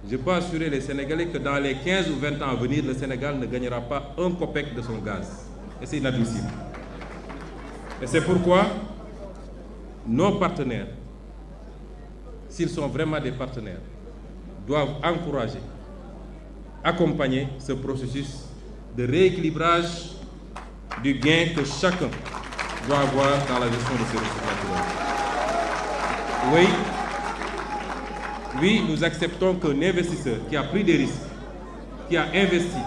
je peux assurer les Sénégalais que dans les 15 ou 20 ans à venir, le Sénégal ne gagnera pas un copec de son gaz. Et c'est inadmissible. Et c'est pourquoi nos partenaires, s'ils sont vraiment des partenaires, doivent encourager, accompagner ce processus de rééquilibrage du gain que chacun doit avoir dans la gestion de ses ressources naturelles. Oui, nous acceptons qu'un investisseur qui a pris des risques, qui a investi,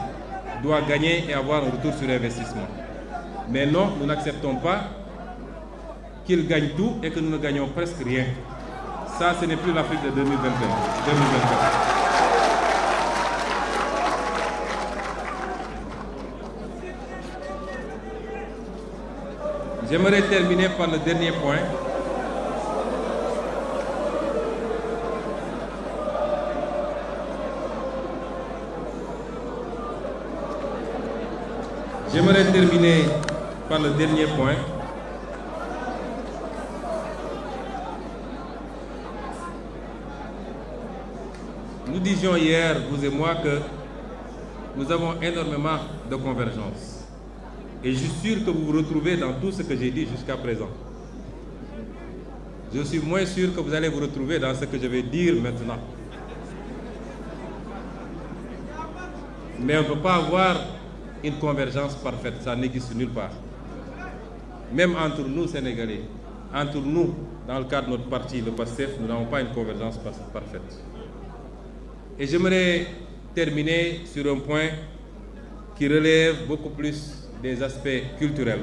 doit gagner et avoir un retour sur investissement. Mais non, nous n'acceptons pas qu'il gagne tout et que nous ne gagnons presque rien. Ça, ce n'est plus l'Afrique de 2024. J'aimerais terminer par le dernier point. Nous disions hier, vous et moi, que nous avons énormément de convergences. Et je suis sûr que vous vous retrouvez dans tout ce que j'ai dit jusqu'à présent. Je suis moins sûr que vous allez vous retrouver dans ce que je vais dire maintenant. Mais on ne peut pas avoir une convergence parfaite, ça n'existe nulle part. Même entre nous, Sénégalais, entre nous, dans le cadre de notre parti, le PASTEF, nous n'avons pas une convergence parfaite. Et j'aimerais terminer sur un point qui relève beaucoup plus des aspects culturels,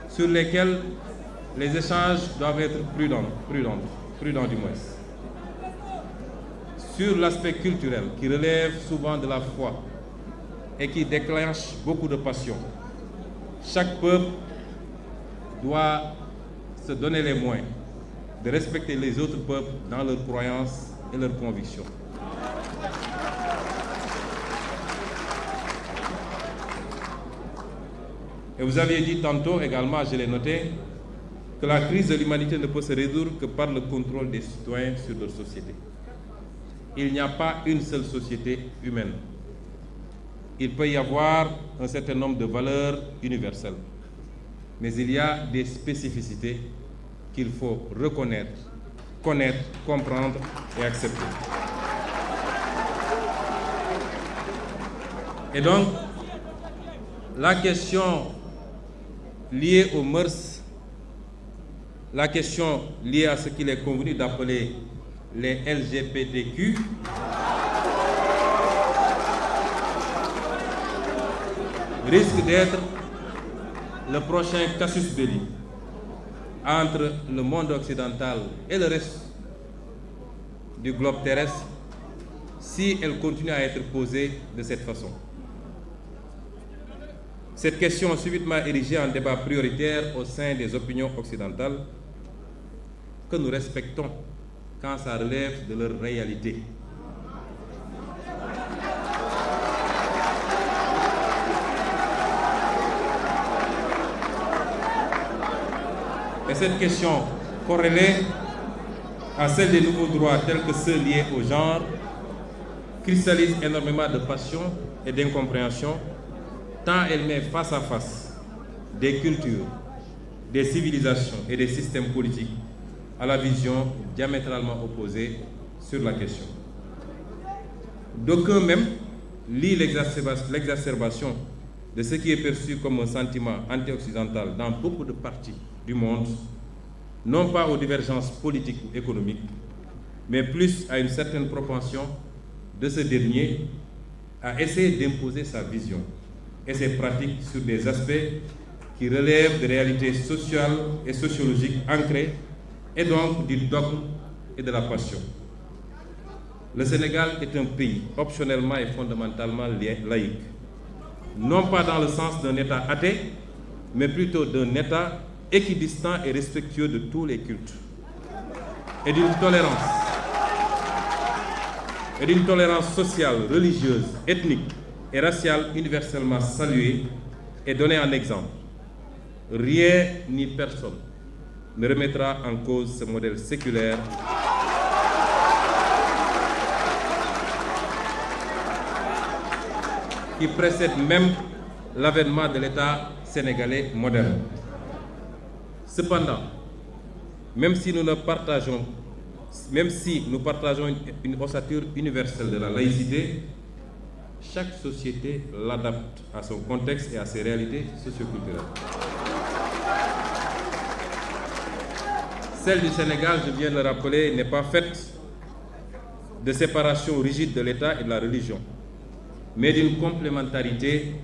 sur lesquels les échanges doivent être prudents du moins. Sur l'aspect culturel, qui relève souvent de la foi et qui déclenche beaucoup de passion, chaque peuple doit se donner les moyens de respecter les autres peuples dans leurs croyances et leurs convictions. Et vous aviez dit tantôt également, je l'ai noté, que la crise de l'humanité ne peut se résoudre que par le contrôle des citoyens sur leur société. Il n'y a pas une seule société humaine. Il peut y avoir un certain nombre de valeurs universelles, mais il y a des spécificités qu'il faut reconnaître, connaître, comprendre et accepter. Et donc, la question liée aux mœurs, la question liée à ce qu'il est convenu d'appeler les LGBTQ, risque d'être le prochain casus belli entre le monde occidental et le reste du globe terrestre si elle continue à être posée de cette façon. Cette question subitement érigée en débat prioritaire au sein des opinions occidentales que nous respectons quand ça relève de leur réalité. Et cette question corrélée à celle des nouveaux droits tels que ceux liés au genre cristallise énormément de passion et d'incompréhension tant elle met face à face des cultures, des civilisations et des systèmes politiques à la vision diamétralement opposée sur la question. D'aucuns même lient l'exacerbation de ce qui est perçu comme un sentiment anti-occidental dans beaucoup de parties du monde, non pas aux divergences politiques ou économiques, mais plus à une certaine propension de ce dernier à essayer d'imposer sa vision et ses pratiques sur des aspects qui relèvent de réalités sociales et sociologiques ancrées et donc du dogme et de la passion. Le Sénégal est un pays optionnellement et fondamentalement laïque, non pas dans le sens d'un État athée, mais plutôt d'un État équidistant et respectueux de tous les cultes, et d'une tolérance sociale, religieuse, ethnique et raciale universellement saluée et donnée en exemple. Rien ni personne ne remettra en cause ce modèle séculaire qui précède même l'avènement de l'État sénégalais moderne. Cependant, même si nous partageons une ossature universelle de la laïcité, chaque société l'adapte à son contexte et à ses réalités socioculturelles. Celle du Sénégal, je viens de le rappeler, n'est pas faite de séparation rigide de l'État et de la religion, mais d'une complémentarité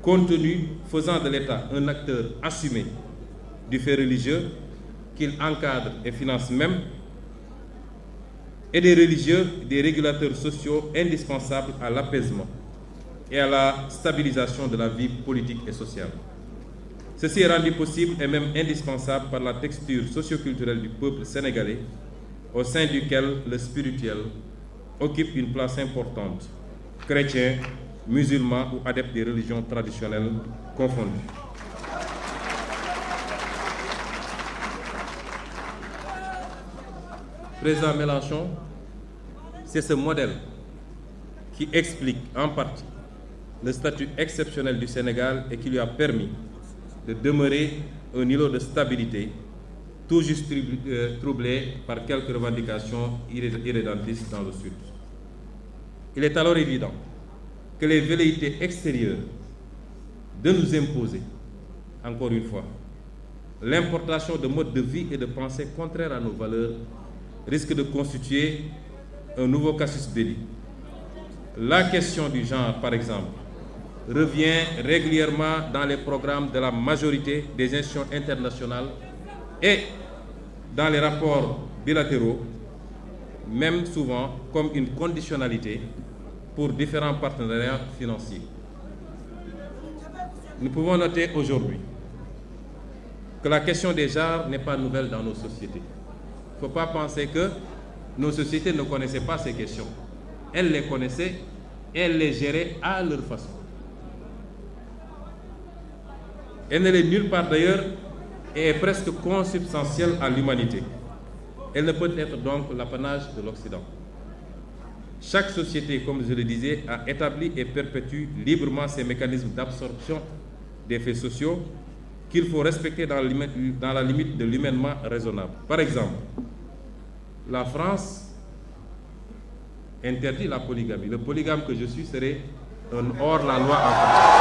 contenue faisant de l'État un acteur assumé du fait religieux qu'il encadre et finance même, et des religieux, des régulateurs sociaux indispensables à l'apaisement et à la stabilisation de la vie politique et sociale. Ceci est rendu possible et même indispensable par la texture socioculturelle du peuple sénégalais, au sein duquel le spirituel occupe une place importante, chrétiens, musulmans ou adeptes des religions traditionnelles confondues. Président Mélenchon, c'est ce modèle qui explique en partie le statut exceptionnel du Sénégal et qui lui a permis de demeurer un îlot de stabilité, tout juste troublé par quelques revendications irrédentistes dans le Sud. Il est alors évident que les velléités extérieures de nous imposer, encore une fois, l'importation de modes de vie et de pensée contraires à nos valeurs risque de constituer un nouveau casus belli. La question du genre, par exemple, revient régulièrement dans les programmes de la majorité des institutions internationales et dans les rapports bilatéraux, même souvent comme une conditionnalité pour différents partenariats financiers. Nous pouvons noter aujourd'hui que la question des genres n'est pas nouvelle dans nos sociétés. Il ne faut pas penser que nos sociétés ne connaissaient pas ces questions. Elles les connaissaient et elles les géraient à leur façon. Elle ne l'est nulle part d'ailleurs et est presque consubstantielle à l'humanité. Elle ne peut être donc l'apanage de l'Occident. Chaque société, comme je le disais, a établi et perpétue librement ses mécanismes d'absorption des faits sociaux qu'il faut respecter dans la limite de l'humainement raisonnable. Par exemple, la France interdit la polygamie. Le polygame que je suis serait un hors-la-loi en France.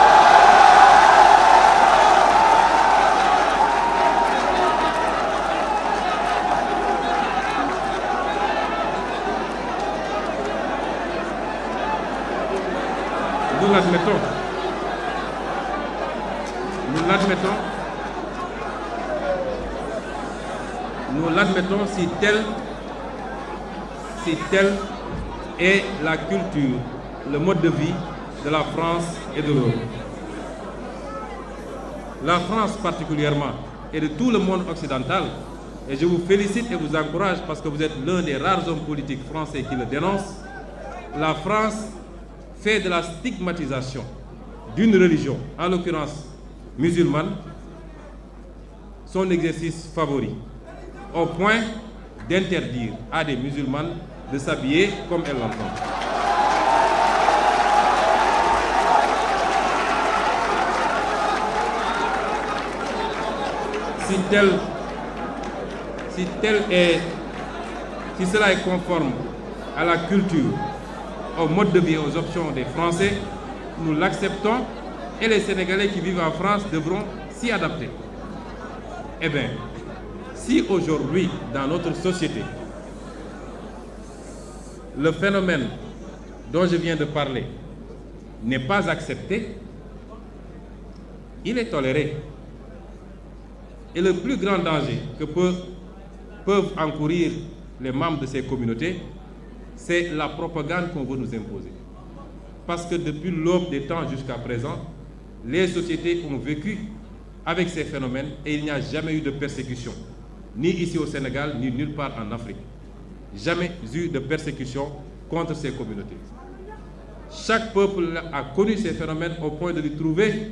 Nous l'admettons si telle est la culture, le mode de vie de la France et de l'Europe. La France particulièrement et de tout le monde occidental, et je vous félicite et vous encourage parce que vous êtes l'un des rares hommes politiques français qui le dénoncent, la France fait de la stigmatisation d'une religion, en l'occurrence musulmane, son exercice favori, au point d'interdire à des musulmanes de s'habiller comme elles l'entendent. Si cela est conforme à la culture, au mode de vie et aux options des Français, nous l'acceptons et les Sénégalais qui vivent en France devront s'y adapter. Eh bien, si aujourd'hui, dans notre société, le phénomène dont je viens de parler n'est pas accepté, il est toléré. Et le plus grand danger que peuvent encourir les membres de ces communautés, c'est la propagande qu'on veut nous imposer. Parce que depuis l'aube des temps jusqu'à présent, les sociétés ont vécu avec ces phénomènes et il n'y a jamais eu de persécution, ni ici au Sénégal, ni nulle part en Afrique. Jamais eu de persécution contre ces communautés. Chaque peuple a connu ces phénomènes au point de lui trouver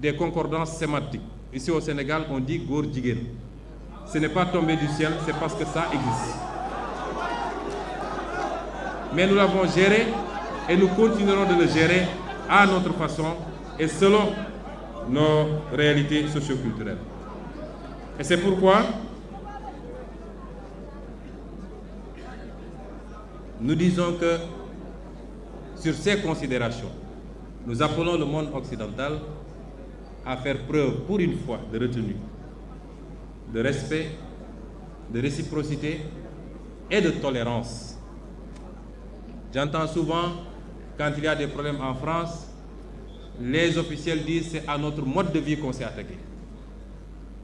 des concordances sémantiques. Ici au Sénégal, on dit Gor Djigen. Ce n'est pas tombé du ciel, c'est parce que ça existe. Mais nous l'avons géré et nous continuerons de le gérer à notre façon et selon nos réalités socioculturelles. Et c'est pourquoi nous disons que sur ces considérations, nous appelons le monde occidental à faire preuve pour une fois de retenue, de respect, de réciprocité et de tolérance. J'entends souvent, quand il y a des problèmes en France, les officiels disent que c'est à notre mode de vie qu'on s'est attaqué.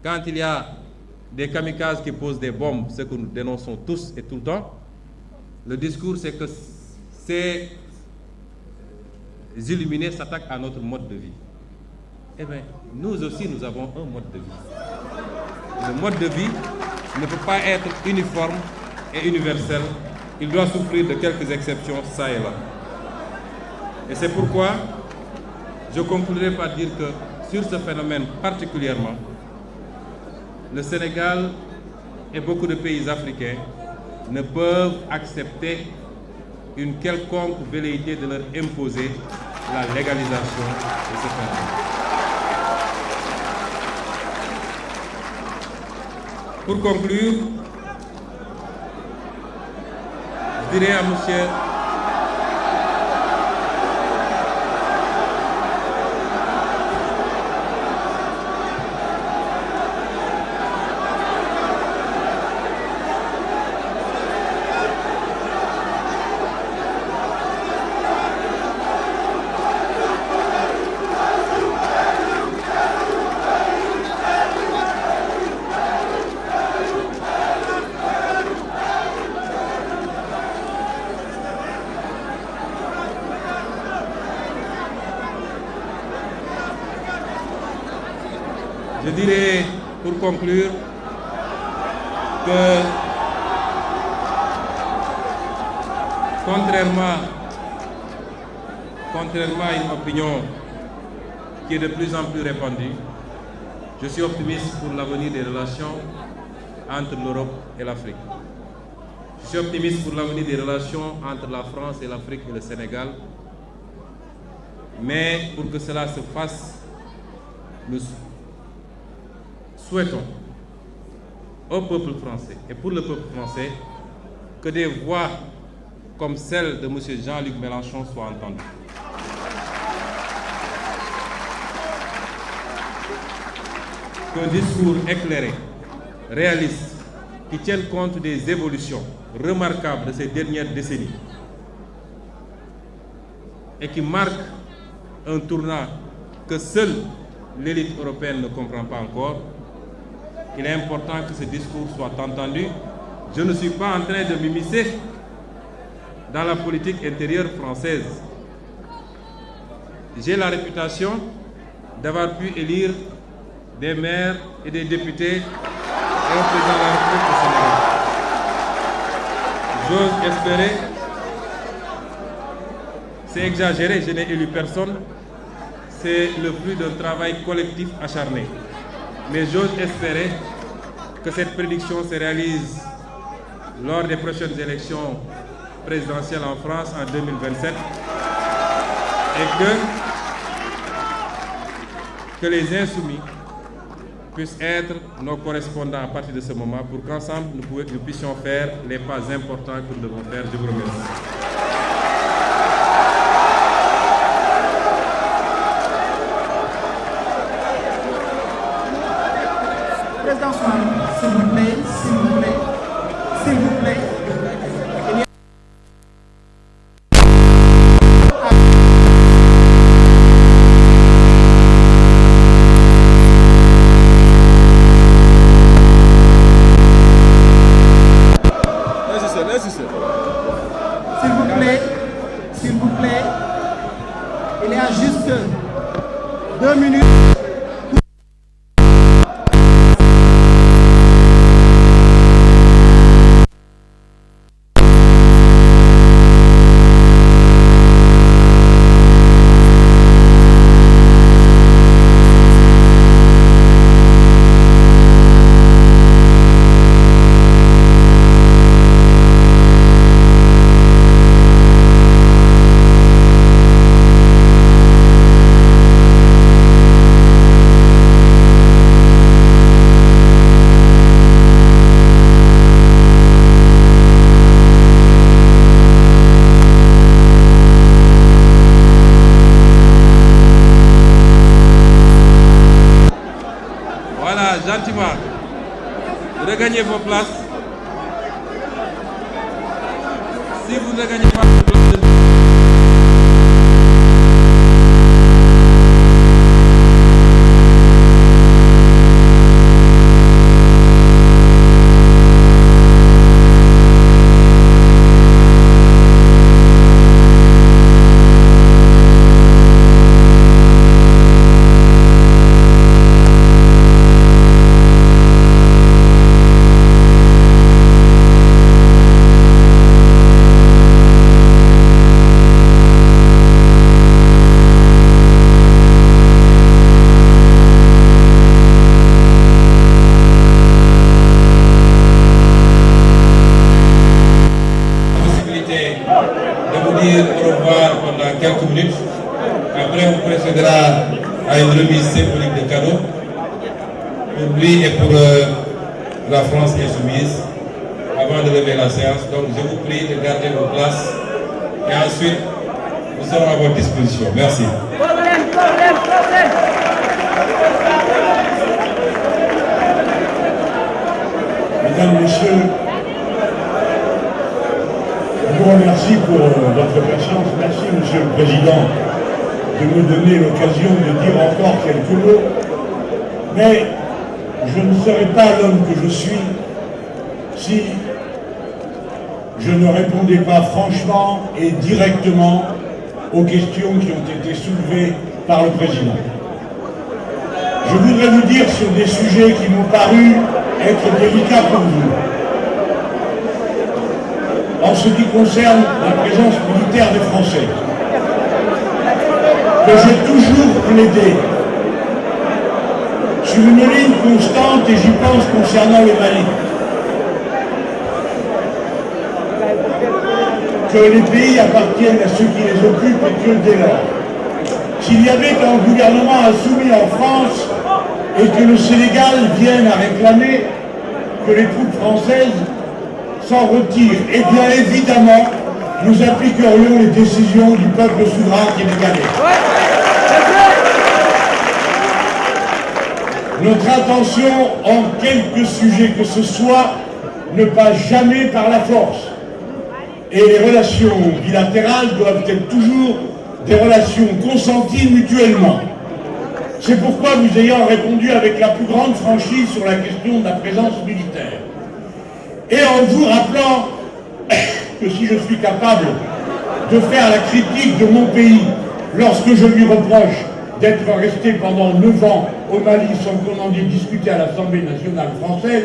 Quand il y a des kamikazes qui posent des bombes, ce que nous dénonçons tous et tout le temps, le discours c'est que ces illuminés s'attaquent à notre mode de vie. Eh bien, nous aussi, nous avons un mode de vie. Le mode de vie ne peut pas être uniforme et universel. Il doit souffrir de quelques exceptions, ça et là. Et c'est pourquoi je conclurai par dire que sur ce phénomène particulièrement, le Sénégal et beaucoup de pays africains ne peuvent accepter une quelconque velléité de leur imposer la légalisation de ce phénomène. Pour conclure, je dirais à monsieur je dirais, pour conclure, que contrairement à une opinion qui est de plus en plus répandue, je suis optimiste pour l'avenir des relations entre l'Europe et l'Afrique. Je suis optimiste pour l'avenir des relations entre la France et l'Afrique et le Sénégal. Mais pour que cela se fasse, nous souhaitons au peuple français et pour le peuple français que des voix comme celle de M. Jean-Luc Mélenchon soient entendues. Qu'un discours éclairé, réaliste, qui tienne compte des évolutions remarquables de ces dernières décennies et qui marque un tournant que seule l'élite européenne ne comprend pas encore, il est important que ce discours soit entendu. Je ne suis pas en train de m'immiscer dans la politique intérieure française. J'ai la réputation d'avoir pu élire des maires et des députés et un président de la République au Sénégal. J'ose espérer, c'est exagéré, je n'ai élu personne, c'est le fruit d'un travail collectif acharné. Mais j'ose espérer que cette prédiction se réalise lors des prochaines élections présidentielles en France en 2027 et que les insoumis puissent être nos correspondants à partir de ce moment pour qu'ensemble nous puissions faire les pas importants que nous devons faire. Je vous remercie. Président Ousmane, s'il vous plaît, s'il vous plaît, s'il vous plaît. Laissez-le. s'il vous plaît. Il y a juste 2 minutes. Gentiment, regagnez vos places. Si vous ne regagnez pas vos places, au revoir pendant quelques minutes. Après, on procédera à une remise symbolique de cadeaux pour lui et pour la France insoumise avant de lever la séance. Donc, je vous prie de garder vos places et ensuite, nous serons à votre disposition. Merci. Mesdames, Messieurs, je vous remercie pour votre patience. Merci, Monsieur le Président, de me donner l'occasion de dire encore quelques mots. Mais je ne serais pas l'homme que je suis si je ne répondais pas franchement et directement aux questions qui ont été soulevées par le Président. Je voudrais vous dire sur des sujets qui m'ont paru être délicats pour vous. En ce qui concerne la présence militaire des Français, que j'ai toujours plaidé sur une ligne constante, et j'y pense concernant le Mali, que les pays appartiennent à ceux qui les occupent et que dès lors, s'il y avait un gouvernement insoumis en France et que le Sénégal vienne à réclamer que les troupes françaises s'en retirent, eh bien évidemment, nous appliquerions les décisions du peuple souverain sénégalais. Notre intention, en quelque sujet que ce soit, ne passe jamais par la force. Et les relations bilatérales doivent être toujours des relations consenties mutuellement. C'est pourquoi vous ayant répondu avec la plus grande franchise sur la question de la présence militaire. Et en vous rappelant que si je suis capable de faire la critique de mon pays lorsque je lui reproche d'être resté pendant 9 ans au Mali sans qu'on en ait discuté à l'Assemblée nationale française,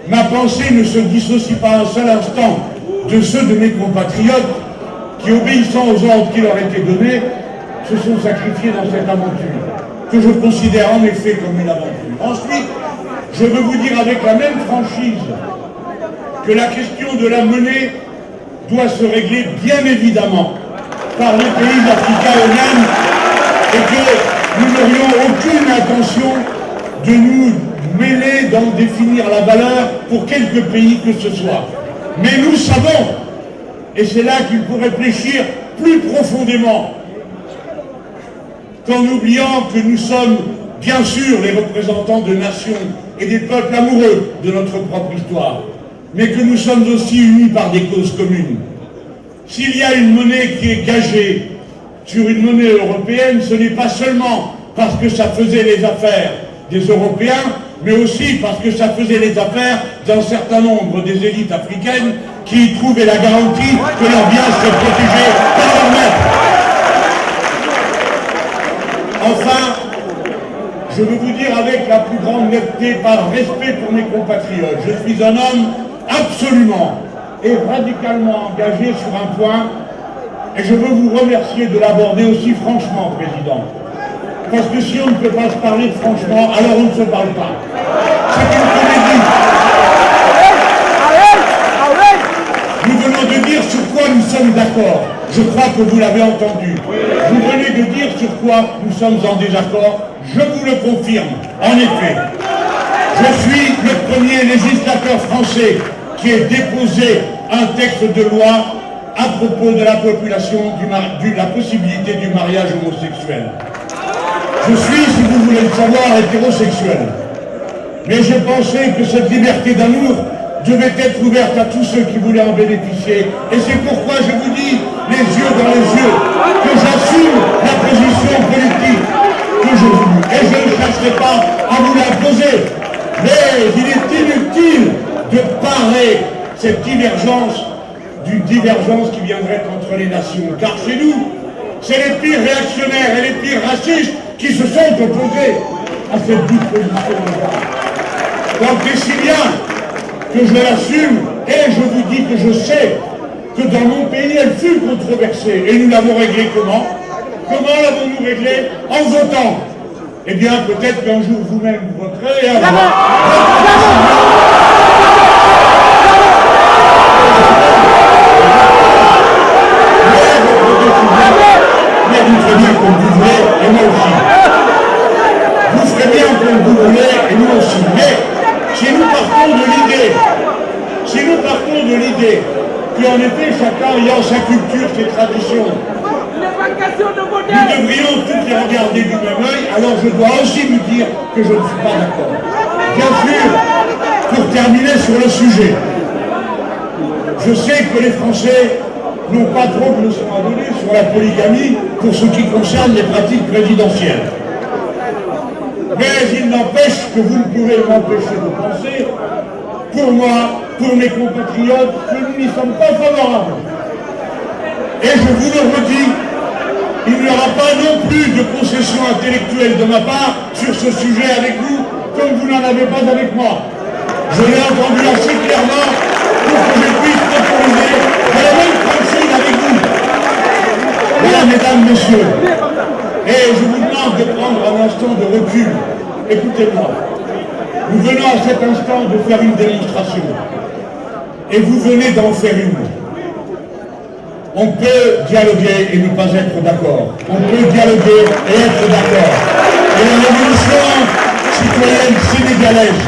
ma pensée ne se dissocie pas un seul instant de ceux de mes compatriotes qui, obéissant aux ordres qui leur étaient donnés, se sont sacrifiés dans cette aventure, que je considère en effet comme une aventure. Ensuite, je veux vous dire avec la même franchise que la question de la monnaie doit se régler bien évidemment par les pays africains eux-mêmes et que nous n'aurions aucune intention de nous mêler dans définir la valeur pour quelque pays que ce soit. Mais nous savons, et c'est là qu'il faut réfléchir plus profondément, qu'en oubliant que nous sommes bien sûr les représentants de nations et des peuples amoureux de notre propre histoire, mais que nous sommes aussi unis par des causes communes. S'il y a une monnaie qui est gagée sur une monnaie européenne, ce n'est pas seulement parce que ça faisait les affaires des Européens, mais aussi parce que ça faisait les affaires d'un certain nombre des élites africaines qui y trouvaient la garantie que leurs biens seraient protégés par leur je veux vous dire avec la plus grande netteté, par respect pour mes compatriotes, je suis un homme absolument et radicalement engagé sur un point, et je veux vous remercier de l'aborder aussi franchement, Président. Parce que si on ne peut pas se parler franchement, alors on ne se parle pas. C'est une comédie. Nous venons de dire sur quoi nous sommes d'accord. Je crois que vous l'avez entendu. Vous venez de dire sur quoi nous sommes en désaccord. Je vous le confirme. En effet, je suis le premier législateur français qui ait déposé un texte de loi à propos de la population, la possibilité du mariage homosexuel. Je suis, si vous voulez le savoir, hétérosexuel. Mais je pensais que cette liberté d'amour devait être ouverte à tous ceux qui voulaient en bénéficier. Et c'est pourquoi je vous dis, les yeux dans les yeux, que j'assume la position politique que je voulais. Et je ne chercherai pas à vous l'imposer. Mais il est inutile de parer cette divergence d'une divergence qui viendrait entre les nations. Car chez nous, c'est les pires réactionnaires et les pires racistes qui se sont opposés à cette disposition-là. Donc c'est si bien que je l'assume, et je vous dis que je sais que dans mon pays, elle fut controversée. Et nous l'avons réglée comment? Comment l'avons-nous réglée? En votant. Eh bien, peut-être qu'un jour vous-même vous voterez, et alors... Mais vous ferez bien comme vous voulez, et moi aussi. Vous ferez bien comme vous voulez, et nous aussi. Mais si nous partons de l'idée qu'en effet chacun ayant sa culture, ses traditions, nous devrions toutes les regarder du même œil, alors je dois aussi vous dire que je ne suis pas d'accord. Bien sûr, pour terminer sur le sujet, je sais que les Français n'ont pas trop de leçons à donner sur la polygamie pour ce qui concerne les pratiques présidentielles. Mais il n'empêche que vous ne pouvez m'empêcher de penser, pour moi, pour mes compatriotes, que nous n'y sommes pas favorables. Et je vous le redis, il n'y aura pas non plus de concession intellectuelle de ma part sur ce sujet avec vous, comme vous n'en avez pas avec moi. Je l'ai entendu assez clairement pour que je puisse proposer la même principe avec vous. Voilà, mesdames, messieurs, et je vous demande de prendre un instant de recul. Écoutez-moi, nous venons à cet instant de faire une démonstration, et vous venez d'en faire une. On peut dialoguer et ne pas être d'accord. On peut dialoguer et être d'accord. Et la révolution citoyenne sénégalaise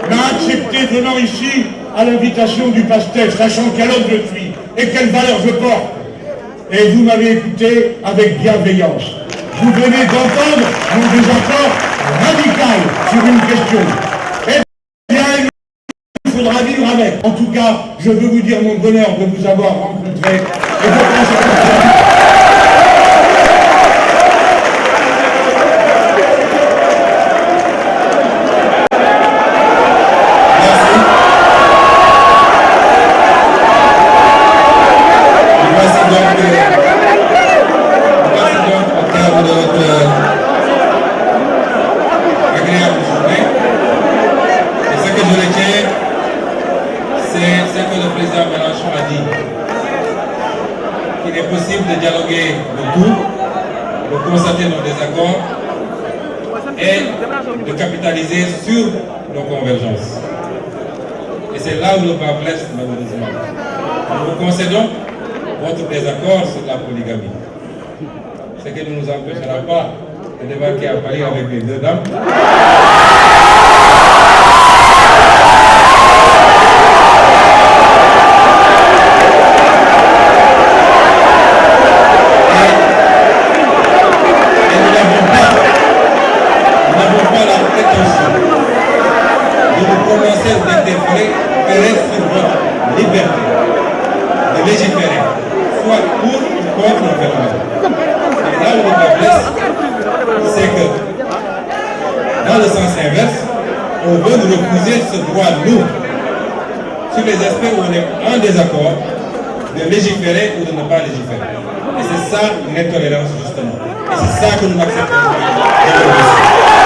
m'a accepté venant ici à l'invitation du PASTEF, sachant quel homme je suis et quelles valeurs je porte. Et vous m'avez écouté avec bienveillance. Vous venez d'entendre mon désaccord radical sur une question. Eh bien, il faudra vivre avec. En tout cas, je veux vous dire mon bonheur de vous avoir rencontré et de penser de dialoguer de tout, de constater nos désaccords et de capitaliser sur nos convergences. Et c'est là où le bas blesse malheureusement. Nous vous concédons votre désaccord sur la polygamie. Ce qui ne nous empêchera pas de débarquer à Paris avec les deux dames. Sur votre liberté de légiférer, soit pour ou contre le phénomène. Et là où le bas blesse, c'est que dans le sens inverse, on veut nous refuser ce droit, nous, sur les aspects où on est en désaccord, de légiférer ou de ne pas légiférer. Et c'est ça l'intolérance justement. Et c'est ça que nous n'acceptons pas.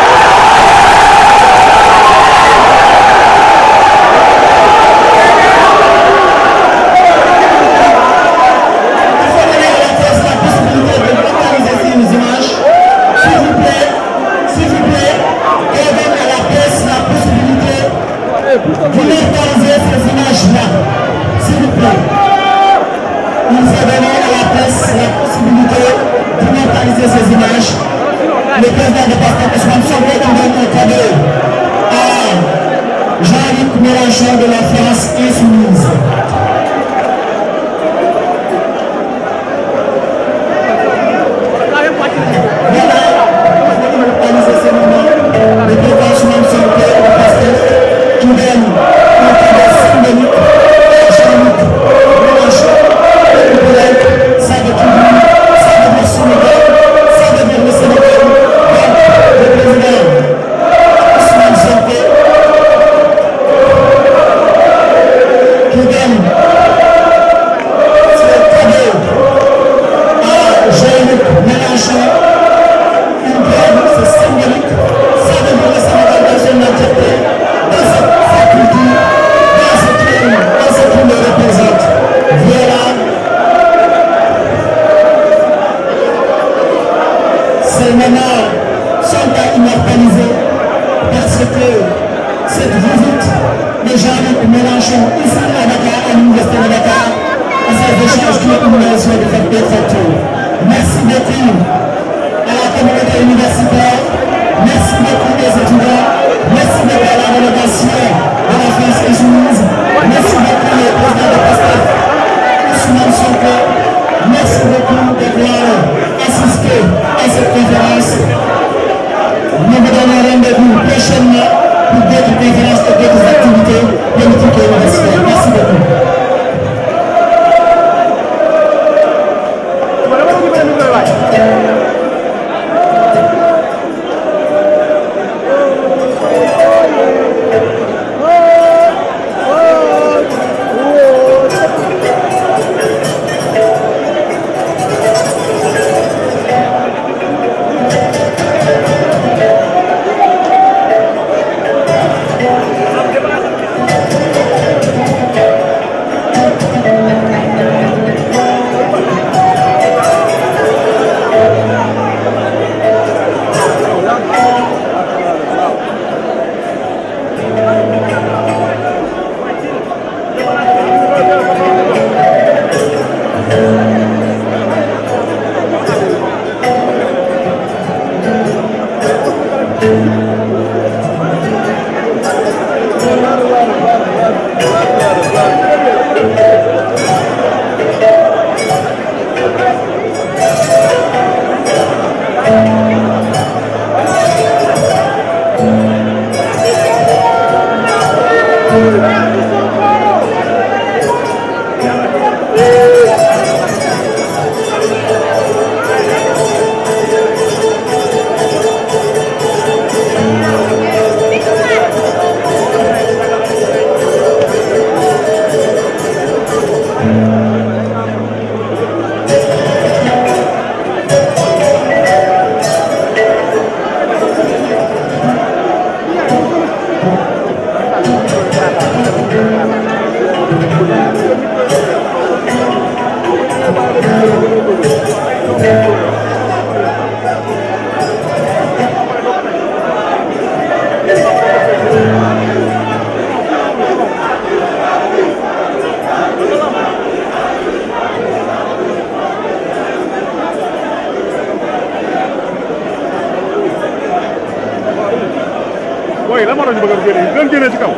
il faut donner à la presse la possibilité d'immortaliser ces images. Le président de Pastef Ousmane Sonko donne un cadeau à Jean-Luc Mélenchon de la France Insoumise. Le président Ousmane Sonko de Pastef qui donne un cadeau symbolique à Jean-Luc Mélenchon. Ça veut tout dire, ça veut dire Sénégal, ça veut dire le Sénégal. Donc le président Ousmane Sonko qui donne ce cadeau à Jean-Luc Mélenchon. C'est symbolique, ça veut dire le Sénégal dans son entièreté, dans sa culture, dans ce qu'il le représente. Voilà. Ces moments sont à immortaliser parce que cette visite de Jean-Luc Mélenchon ici à Dakar, à l'Université de Dakar, à ces échanges qui ont une relation de facture. Merci beaucoup à la communauté universitaire, merci beaucoup aux étudiants, merci beaucoup à la délégation de la France Insoumise, merci beaucoup au président de Pastef, Ousmane Sonko, merci beaucoup d'avoir assisté à cette conférence. Nous vous donnons rendez-vous prochainement pour d'autres conférences et d'autres activités politiques et universitaires. Merci beaucoup. mooy la moo tax ñu bëgg a génne ci kaw